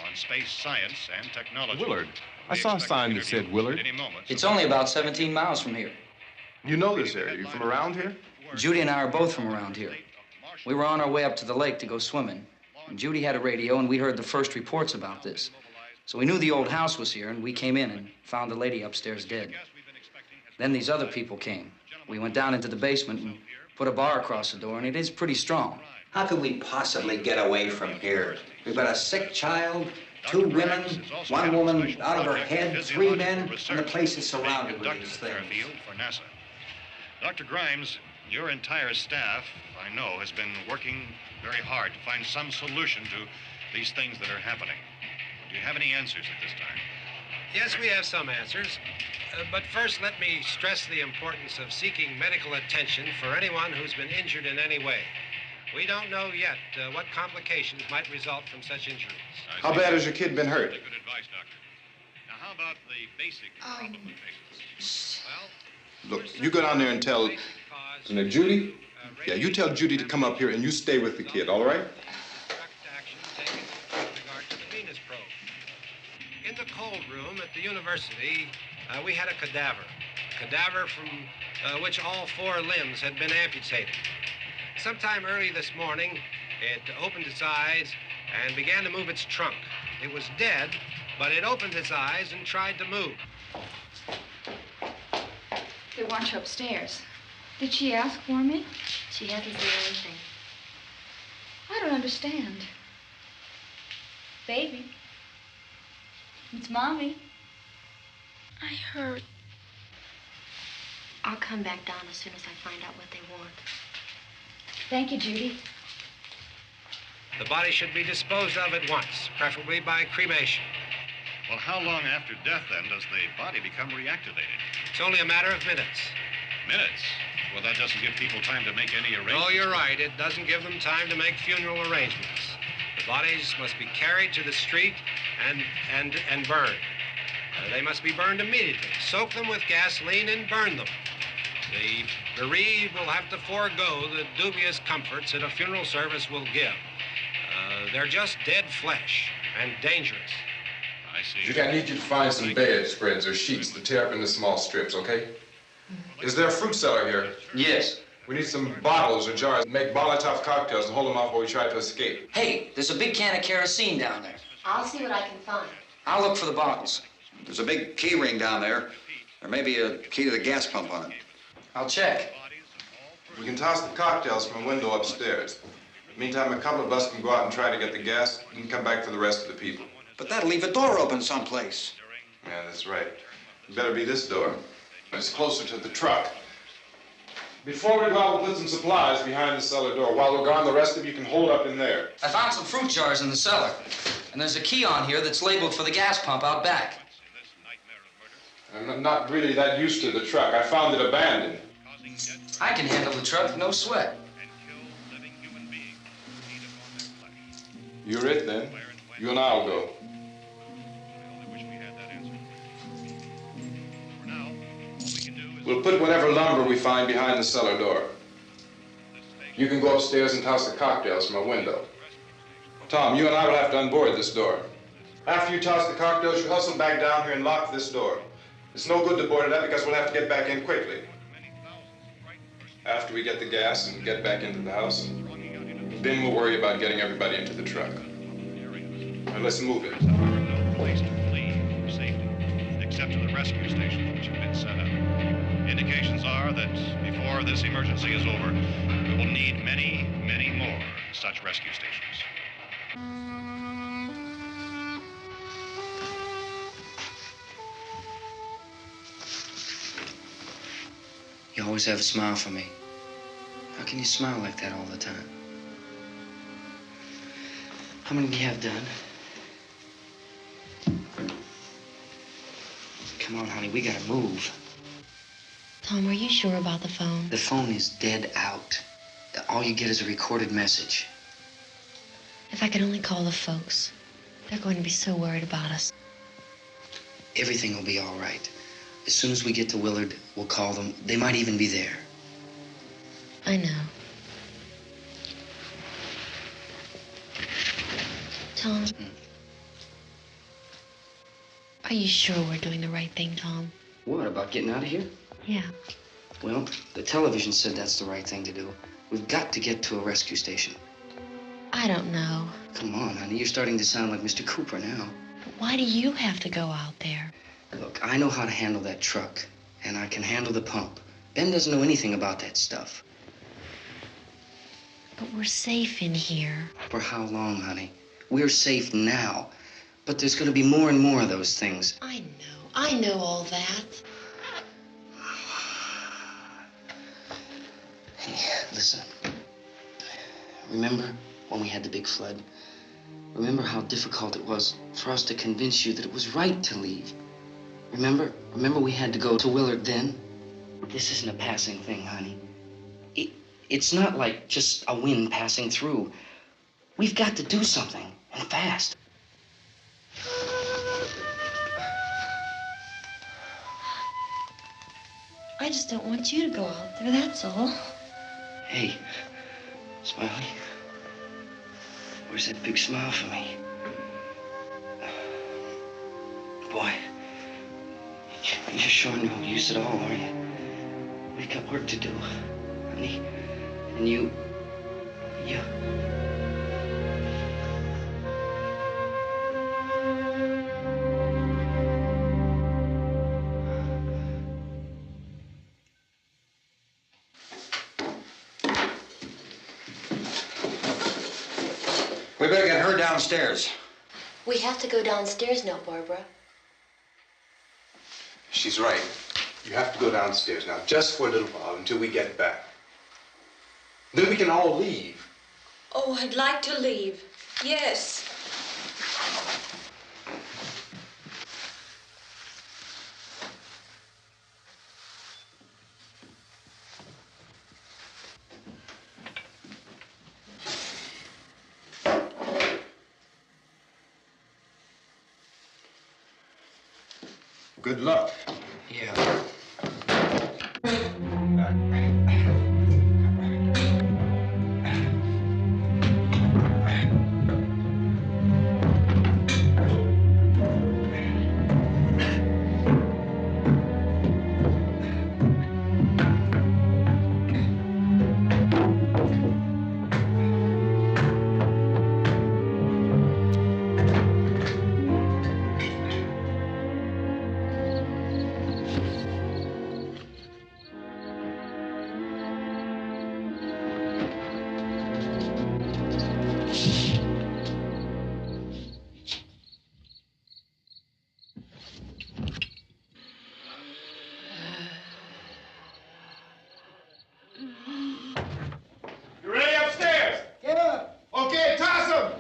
on space science and technology. Willard. I saw a sign that said Willard. It's only about 17 miles from here. You know this area. You from around here? Judy and I are both from around here. We were on our way up to the lake to go swimming. And Judy had a radio, and we heard the first reports about this. So we knew the old house was here, and we came in and found the lady upstairs dead. Then these other people came. We went down into the basement and put a bar across the door, and it is pretty strong. How could we possibly get away from here? We've got a sick child, 2 women, 1 woman out of her head, 3 men, and the place is surrounded with these things. For NASA. Dr. Grimes, your entire staff, I know, has been working very hard to find some solution to these things that are happening. Do you have any answers at this time? Yes, we have some answers. But first, let me stress the importance of seeking medical attention for anyone who's been injured in any way. We don't know yet what complications might result from such injuries. How bad has your kid been hurt? Good advice, Doctor. Now, how about the basic problem of patients? Well, Look, you go down there and tell... Isn't it Judy? Yeah, you tell Judy to come up here and you stay with the kid, all right? In the cold room at the university, we had a cadaver from which all 4 limbs had been amputated. Sometime early this morning, it opened its eyes and began to move its trunk. It was dead, but it opened its eyes and tried to move. They want you upstairs. Did she ask for me? She hasn't said anything. I don't understand. Baby. It's Mommy. I heard. I'll come back down as soon as I find out what they want. Thank you, Judy. The body should be disposed of at once, preferably by cremation. Well, how long after death, then, does the body become reactivated? It's only a matter of minutes. Minutes? Well, that doesn't give people time to make any arrangements. Oh, you're right. It doesn't give them time to make funeral arrangements. The bodies must be carried to the street and burned. They must be burned immediately. Soak them with gasoline and burn them. The bereaved will have to forego the dubious comforts that a funeral service will give. They're just dead flesh and dangerous. I see. Judy, I need you to find some bedspreads or sheets to tear up into small strips, okay? Is there a fruit cellar here? Yes. We need some bottles or jars. Make Molotov cocktails and hold them off while we try to escape. Hey, there's a big can of kerosene down there. I'll see what I can find. I'll look for the bottles. There's a big key ring down there. There may be a key to the gas pump on it. I'll check. We can toss the cocktails from a window upstairs. Meantime, a couple of us can go out and try to get the gas and come back for the rest of the people. But that'll leave a door open someplace. Yeah, that's right. It better be this door. It's closer to the truck. Before we go out, we'll put some supplies behind the cellar door. While we're gone, the rest of you can hold up in there. I found some fruit jars in the cellar. And there's a key on here that's labeled for the gas pump out back. I'm not really that used to the truck. I found it abandoned. I can handle the truck, no sweat. You're it, then. You and I'll go. We'll put whatever lumber we find behind the cellar door. You can go upstairs and toss the cocktails from a window. Tom, you and I will have to unboard this door. After you toss the cocktails, you hustle back down here and lock this door. It's no good to board it up because we'll have to get back in quickly. After we get the gas and get back into the house, then we'll worry about getting everybody into the truck. Now let's move it. No place to flee for safety, except to the rescue stations which have been set up. Indications are that before this emergency is over, we will need many, many more such rescue stations. You always have a smile for me. How can you smile like that all the time? How many do you have done? Come on, honey, we gotta move. Tom, are you sure about the phone? The phone is dead out. all you get is a recorded message. If I could only call the folks. They're going to be so worried about us. Everything will be all right. As soon as we get to Willard, we'll call them. They might even be there. I know. Tom. Are you sure we're doing the right thing, Tom? What, about getting out of here? Yeah. Well, the television said that's the right thing to do. We've got to get to a rescue station. I don't know. Come on, honey. You're starting to sound like Mr. Cooper now. But why do you have to go out there? Look, I know how to handle that truck, and I can handle the pump. Ben doesn't know anything about that stuff. But we're safe in here. For how long, honey? We're safe now. But there's going to be more and more of those things. I know all that. Hey, listen. Remember when we had the big flood? Remember how difficult it was for us to convince you that it was right to leave? Remember we had to go to Willard then? This isn't a passing thing, honey. It's not like just a wind passing through. We've got to do something, and fast. I just don't want you to go out there, that's all. Hey, Smiley, where's that big smile for me? Boy, you're sure no use at all, are you? We've got work to do, honey. And you... We better get her downstairs. We have to go downstairs now, Barbara. She's right. You have to go downstairs now, just for a little while, until we get back. Then we can all leave. Oh, I'd like to leave. Yes. Good luck. Yeah. You ready upstairs? Yeah. Okay, toss him.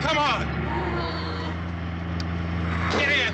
Come on! Get in!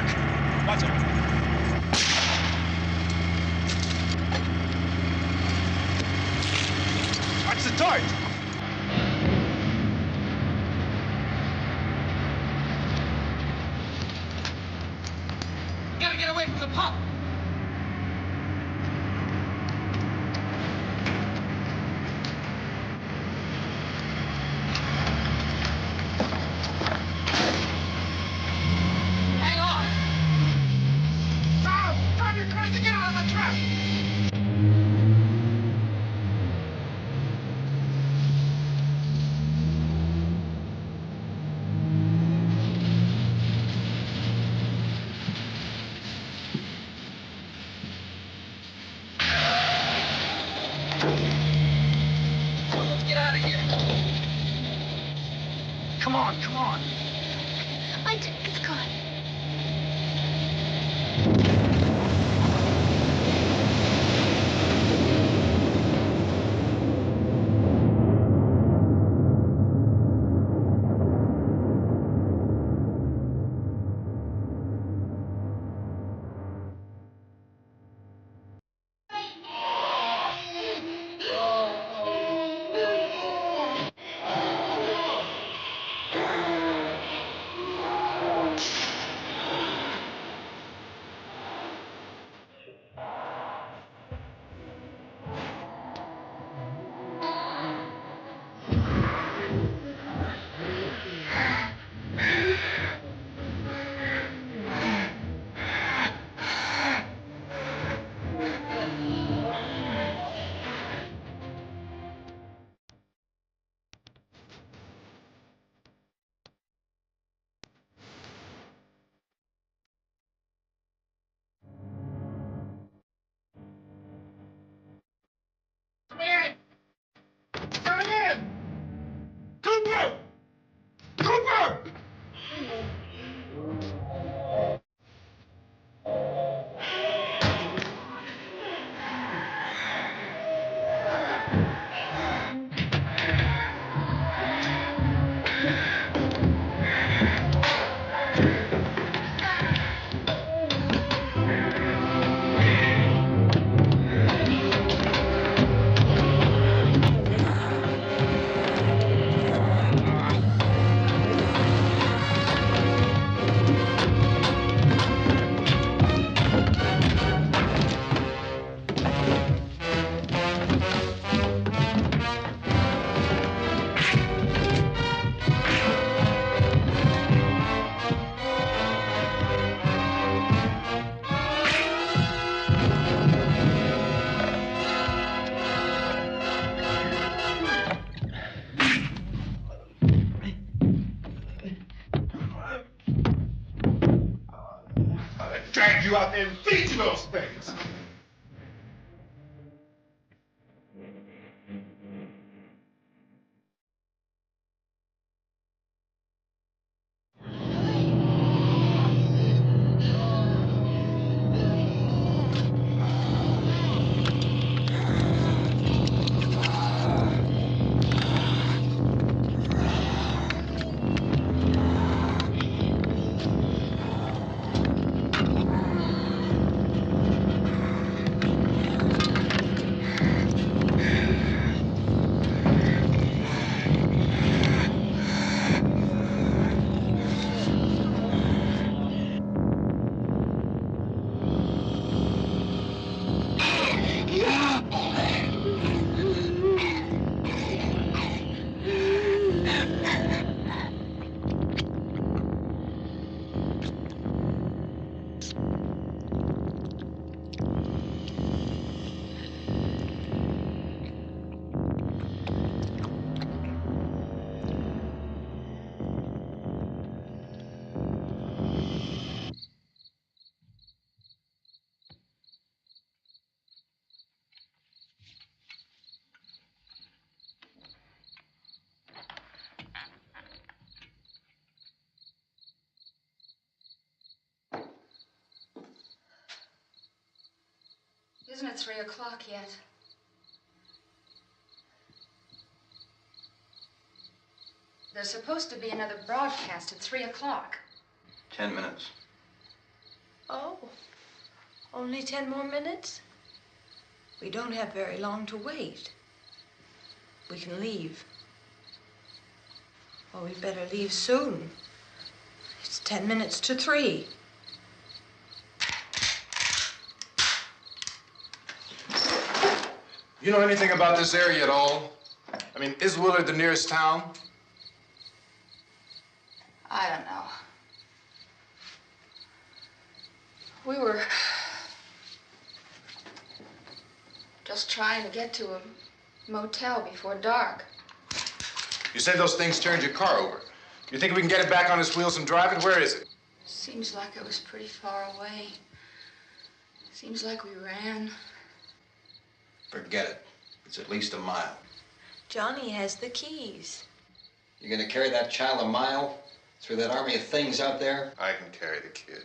dark. Watch it. Watch the torch. You gotta get away from the pump. Hang on. Carl, turn your crazy, get out of the trap. Let's get out of here. Come on, come on. My tank is gone. Coming in! Cooper! Cooper! Drag you out there and feed you those things. Isn't it 3 o'clock yet? There's supposed to be another broadcast at 3 o'clock. 10 minutes. Oh, only 10 more minutes? We don't have very long to wait. We can leave. Well, we'd better leave soon. It's 10 minutes to 3. You know anything about this area at all? I mean, is Willard the nearest town? I don't know. We were just trying to get to a motel before dark. You said those things turned your car over. You think we can get it back on its wheels and drive it? Where is it? Seems like it was pretty far away. Seems like we ran. Forget it. It's at least a mile. Johnny has the keys. You're gonna carry that child a mile through that army of things out there? I can carry the kid.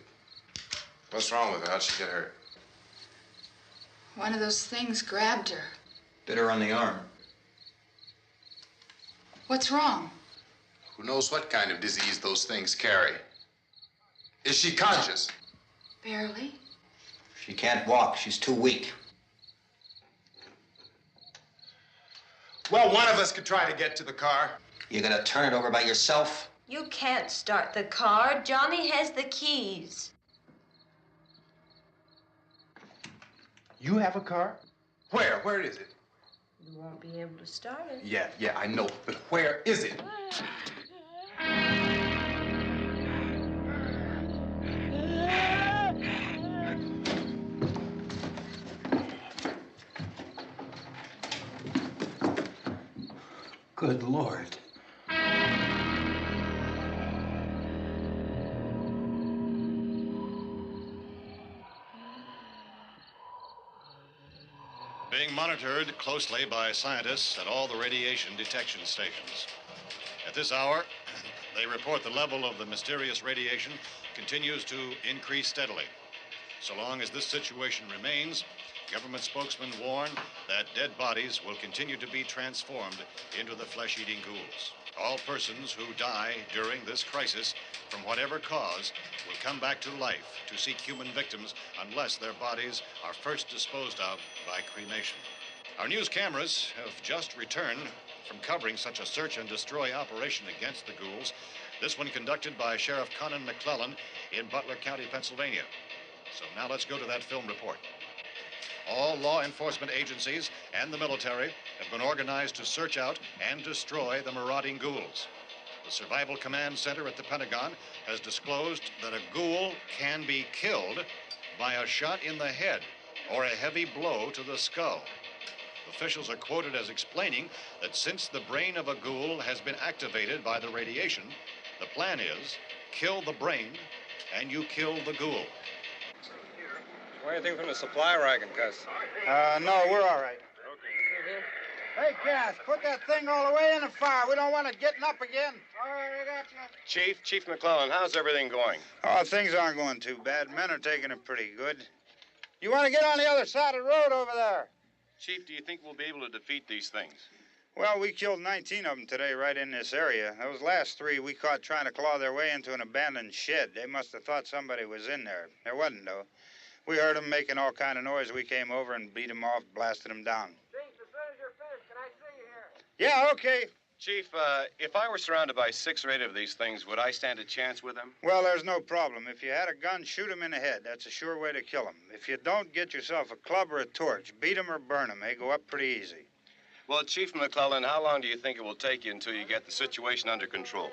What's wrong with her? How'd she get hurt? One of those things grabbed her. Bit her on the arm. What's wrong? Who knows what kind of disease those things carry? Is she conscious? Barely. She can't walk. She's too weak. Well, one of us could try to get to the car. You gonna turn it over by yourself? You can't start the car. Johnny has the keys. You have a car? Where? Where is it? You won't be able to start it. Yeah, I know. But where is it? Good Lord. Being monitored closely by scientists at all the radiation detection stations. At this hour, they report the level of the mysterious radiation continues to increase steadily. So long as this situation remains, government spokesmen warn that dead bodies will continue to be transformed into the flesh-eating ghouls. All persons who die during this crisis, from whatever cause, will come back to life to seek human victims unless their bodies are first disposed of by cremation. Our news cameras have just returned from covering such a search and destroy operation against the ghouls, this one conducted by Sheriff Conan McClellan in Butler County, Pennsylvania. So now let's go to that film report. All law enforcement agencies and the military have been organized to search out and destroy the marauding ghouls. The Survival Command Center at the Pentagon has disclosed that a ghoul can be killed by a shot in the head or a heavy blow to the skull. Officials are quoted as explaining that since the brain of a ghoul has been activated by the radiation, the plan is kill the brain and you kill the ghoul. Anything from the supply wagon, Gus? No, we're all right. Hey, Cass, put that thing all the way in the fire. We don't want it getting up again. All right, I got you. Chief McClellan, how's everything going? Oh, things aren't going too bad. Men are taking it pretty good. You want to get on the other side of the road over there? Chief, do you think we'll be able to defeat these things? Well, we killed 19 of them today right in this area. Those last 3 we caught trying to claw their way into an abandoned shed. They must have thought somebody was in there. There wasn't, though. We heard them making all kind of noise. We came over and beat them off, blasted them down. Chief, as soon as you're finished, can I see you here? Yeah, okay. Chief, if I were surrounded by 6 or 8 of these things, would I stand a chance with them? Well, there's no problem. If you had a gun, shoot them in the head. That's a sure way to kill them. If you don't, get yourself a club or a torch. Beat them or burn them. They go up pretty easy. Well, Chief McClellan, how long do you think it will take you until you get the situation under control?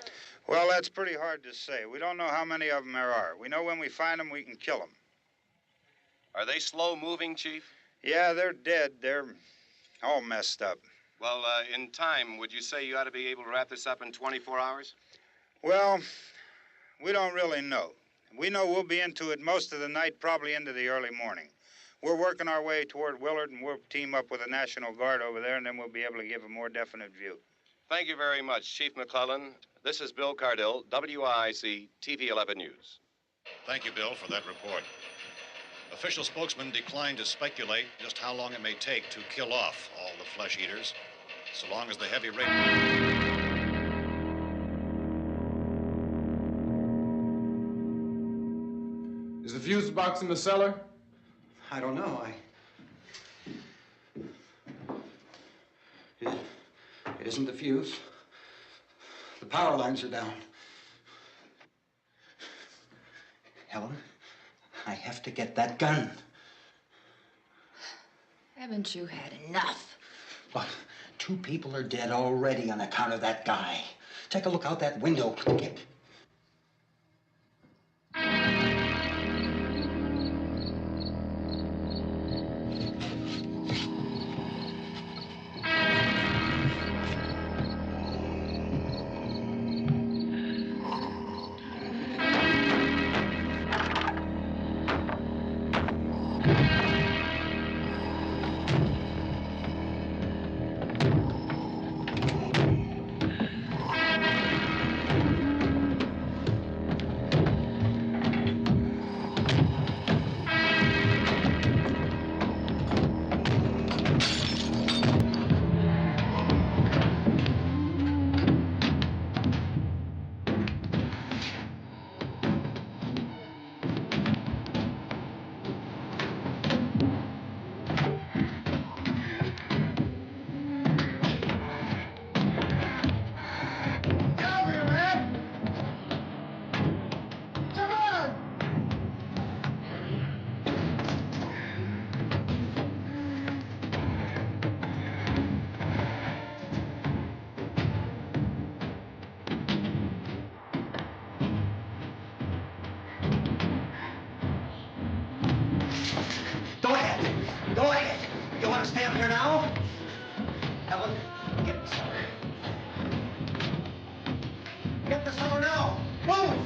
Well, that's pretty hard to say. We don't know how many of them there are. We know when we find them, we can kill them. Are they slow-moving, Chief? Yeah, they're dead. They're all messed up. Well, in time, would you say you ought to be able to wrap this up in 24 hours? Well, we don't really know. We know we'll be into it most of the night, probably into the early morning. We're working our way toward Willard, and we'll team up with the National Guard over there, and then we'll be able to give a more definite view. Thank you very much, Chief McClellan. This is Bill Cardill, WIC TV 11 News. Thank you, Bill, for that report. Official spokesmen declined to speculate just how long it may take to kill off all the flesh eaters, so long as the heavy rain... Is the fuse box in the cellar? I don't know. It isn't the fuse. The power lines are down. Helen, I have to get that gun. Haven't you had enough? But 2 people are dead already on account of that guy. Take a look out that window. Get... Go ahead. You want to stay up here now? Helen, get the cellar. Get the cellar now. Move!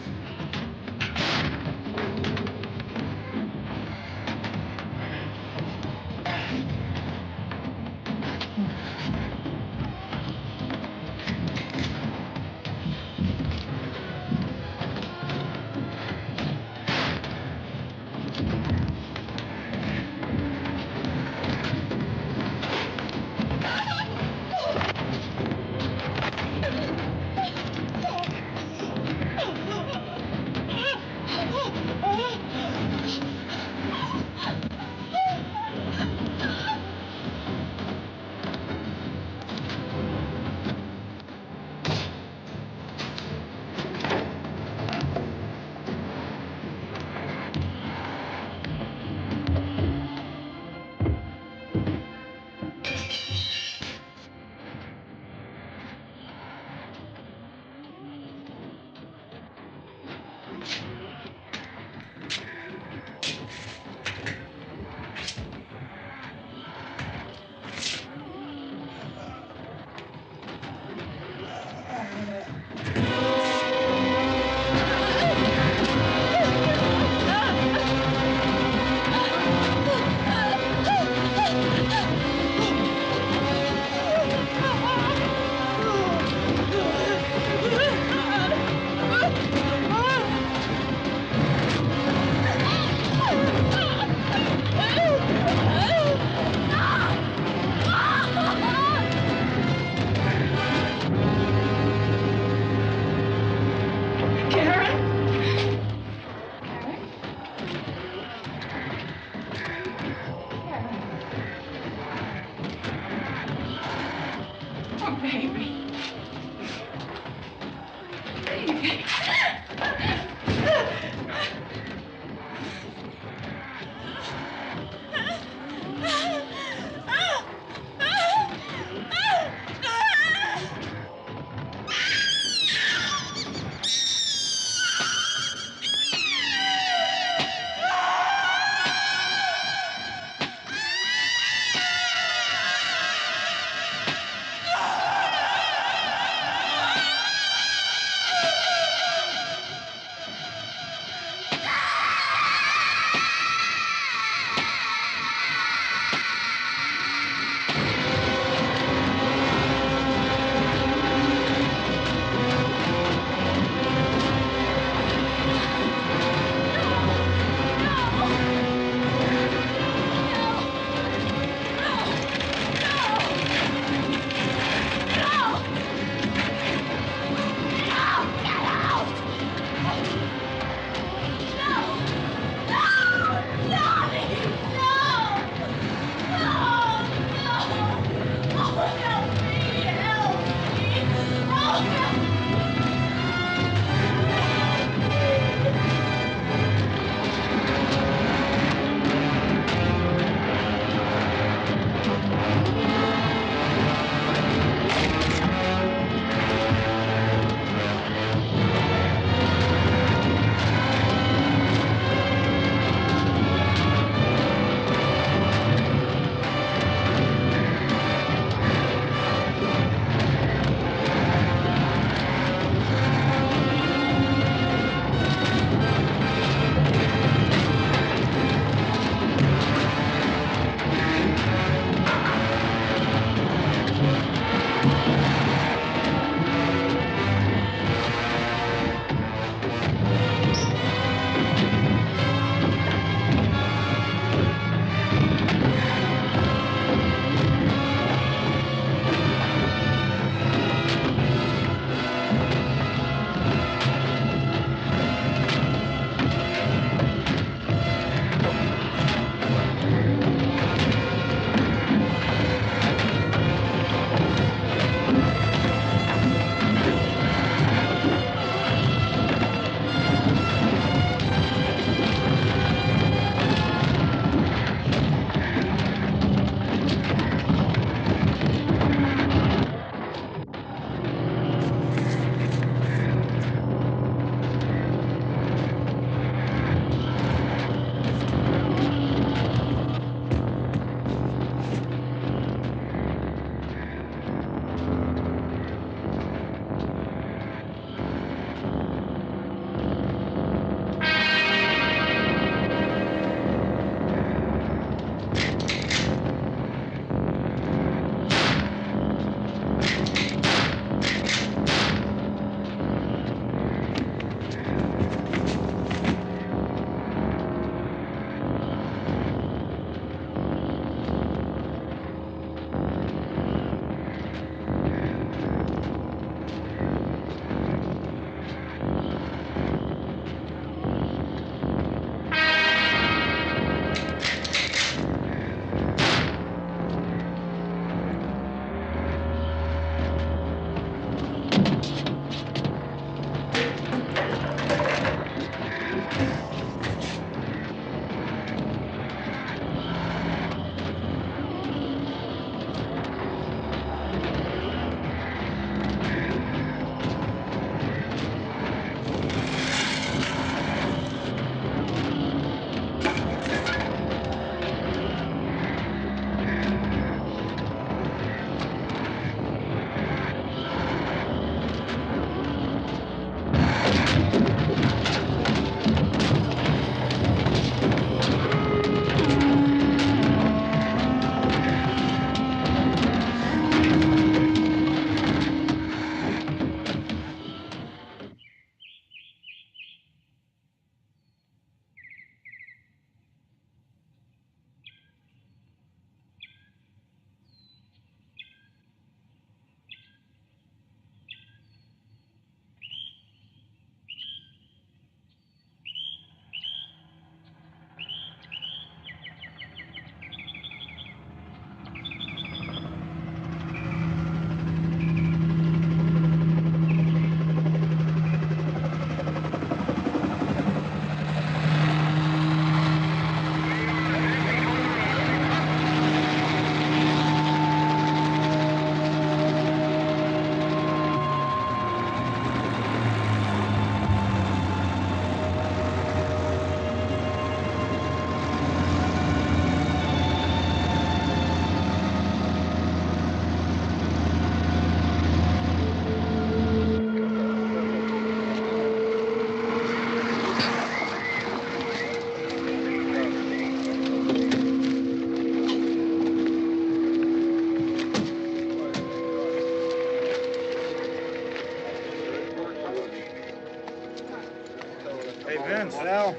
Vince, Al.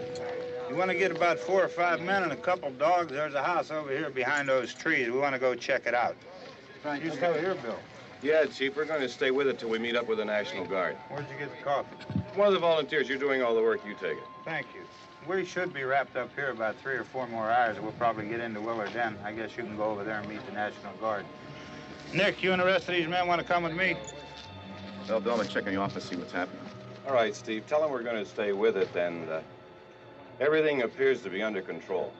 You want to get about 4 or 5 men and a couple dogs? There's a house over here behind those trees. We want to go check it out. You stay here, Bill. Yeah, Chief, we're going to stay with it till we meet up with the National Guard. Where'd you get the coffee? One of the volunteers. You're doing all the work. You take it. Thank you. We should be wrapped up here about 3 or 4 more hours. We'll probably get into Willard then. I guess you can go over there and meet the National Guard. Nick, you and the rest of these men want to come with me? Well, Bill, I'm going to check in the office, see what's happening. All right, Steve. Tell them we're going to stay with it, and everything appears to be under control.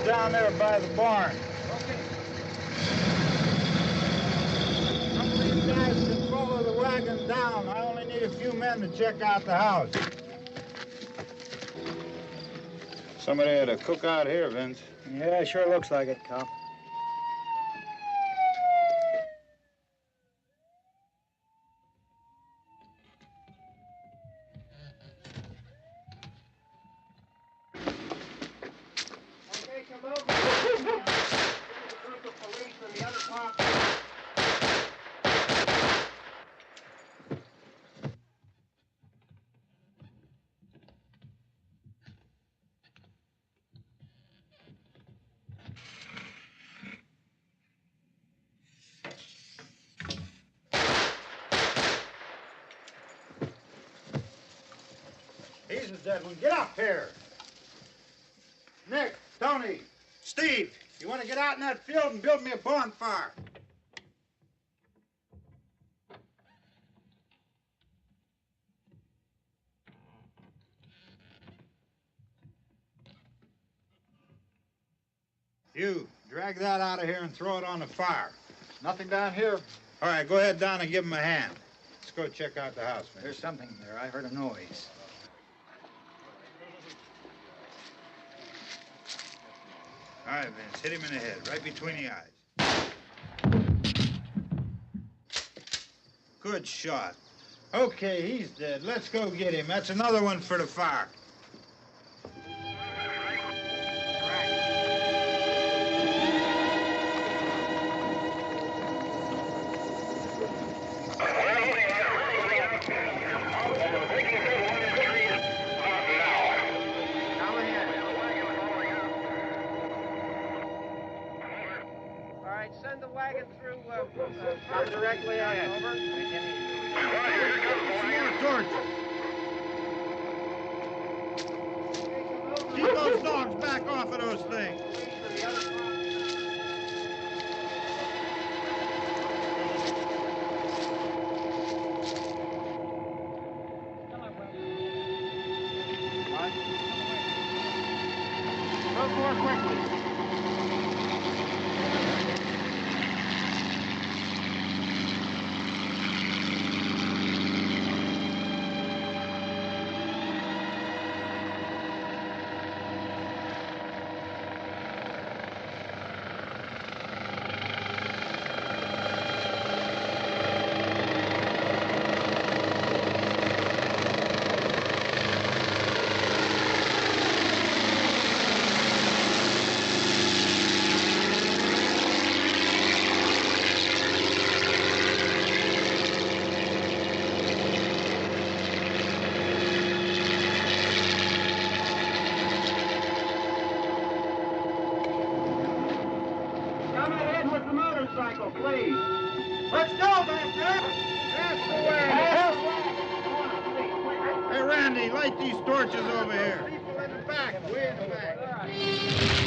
Down there by the barn. Okay. Some of these guys can follow the wagon down. I only need a few men to check out the house. Somebody had a cookout here, Vince. Yeah, sure looks like it, Karl. He's the dead one. Get up here. Nick, Tony, Steve, you want to get out in that field and build me a bonfire? You, drag that out of here and throw it on the fire. Nothing down here. All right, go ahead down and give him a hand. Let's go check out the house, man. There's something there. I heard a noise. All right, Vince, hit him in the head, right between the eyes. Good shot. Okay, he's dead. Let's go get him. That's another one for the fire. Send the wagon through directly out. Over. More torch. Keep those dogs back off of those things. Go more quickly. Please. Let's go back there. That's the way. Hey, Randy, light these torches over here. People in the back, way in the back.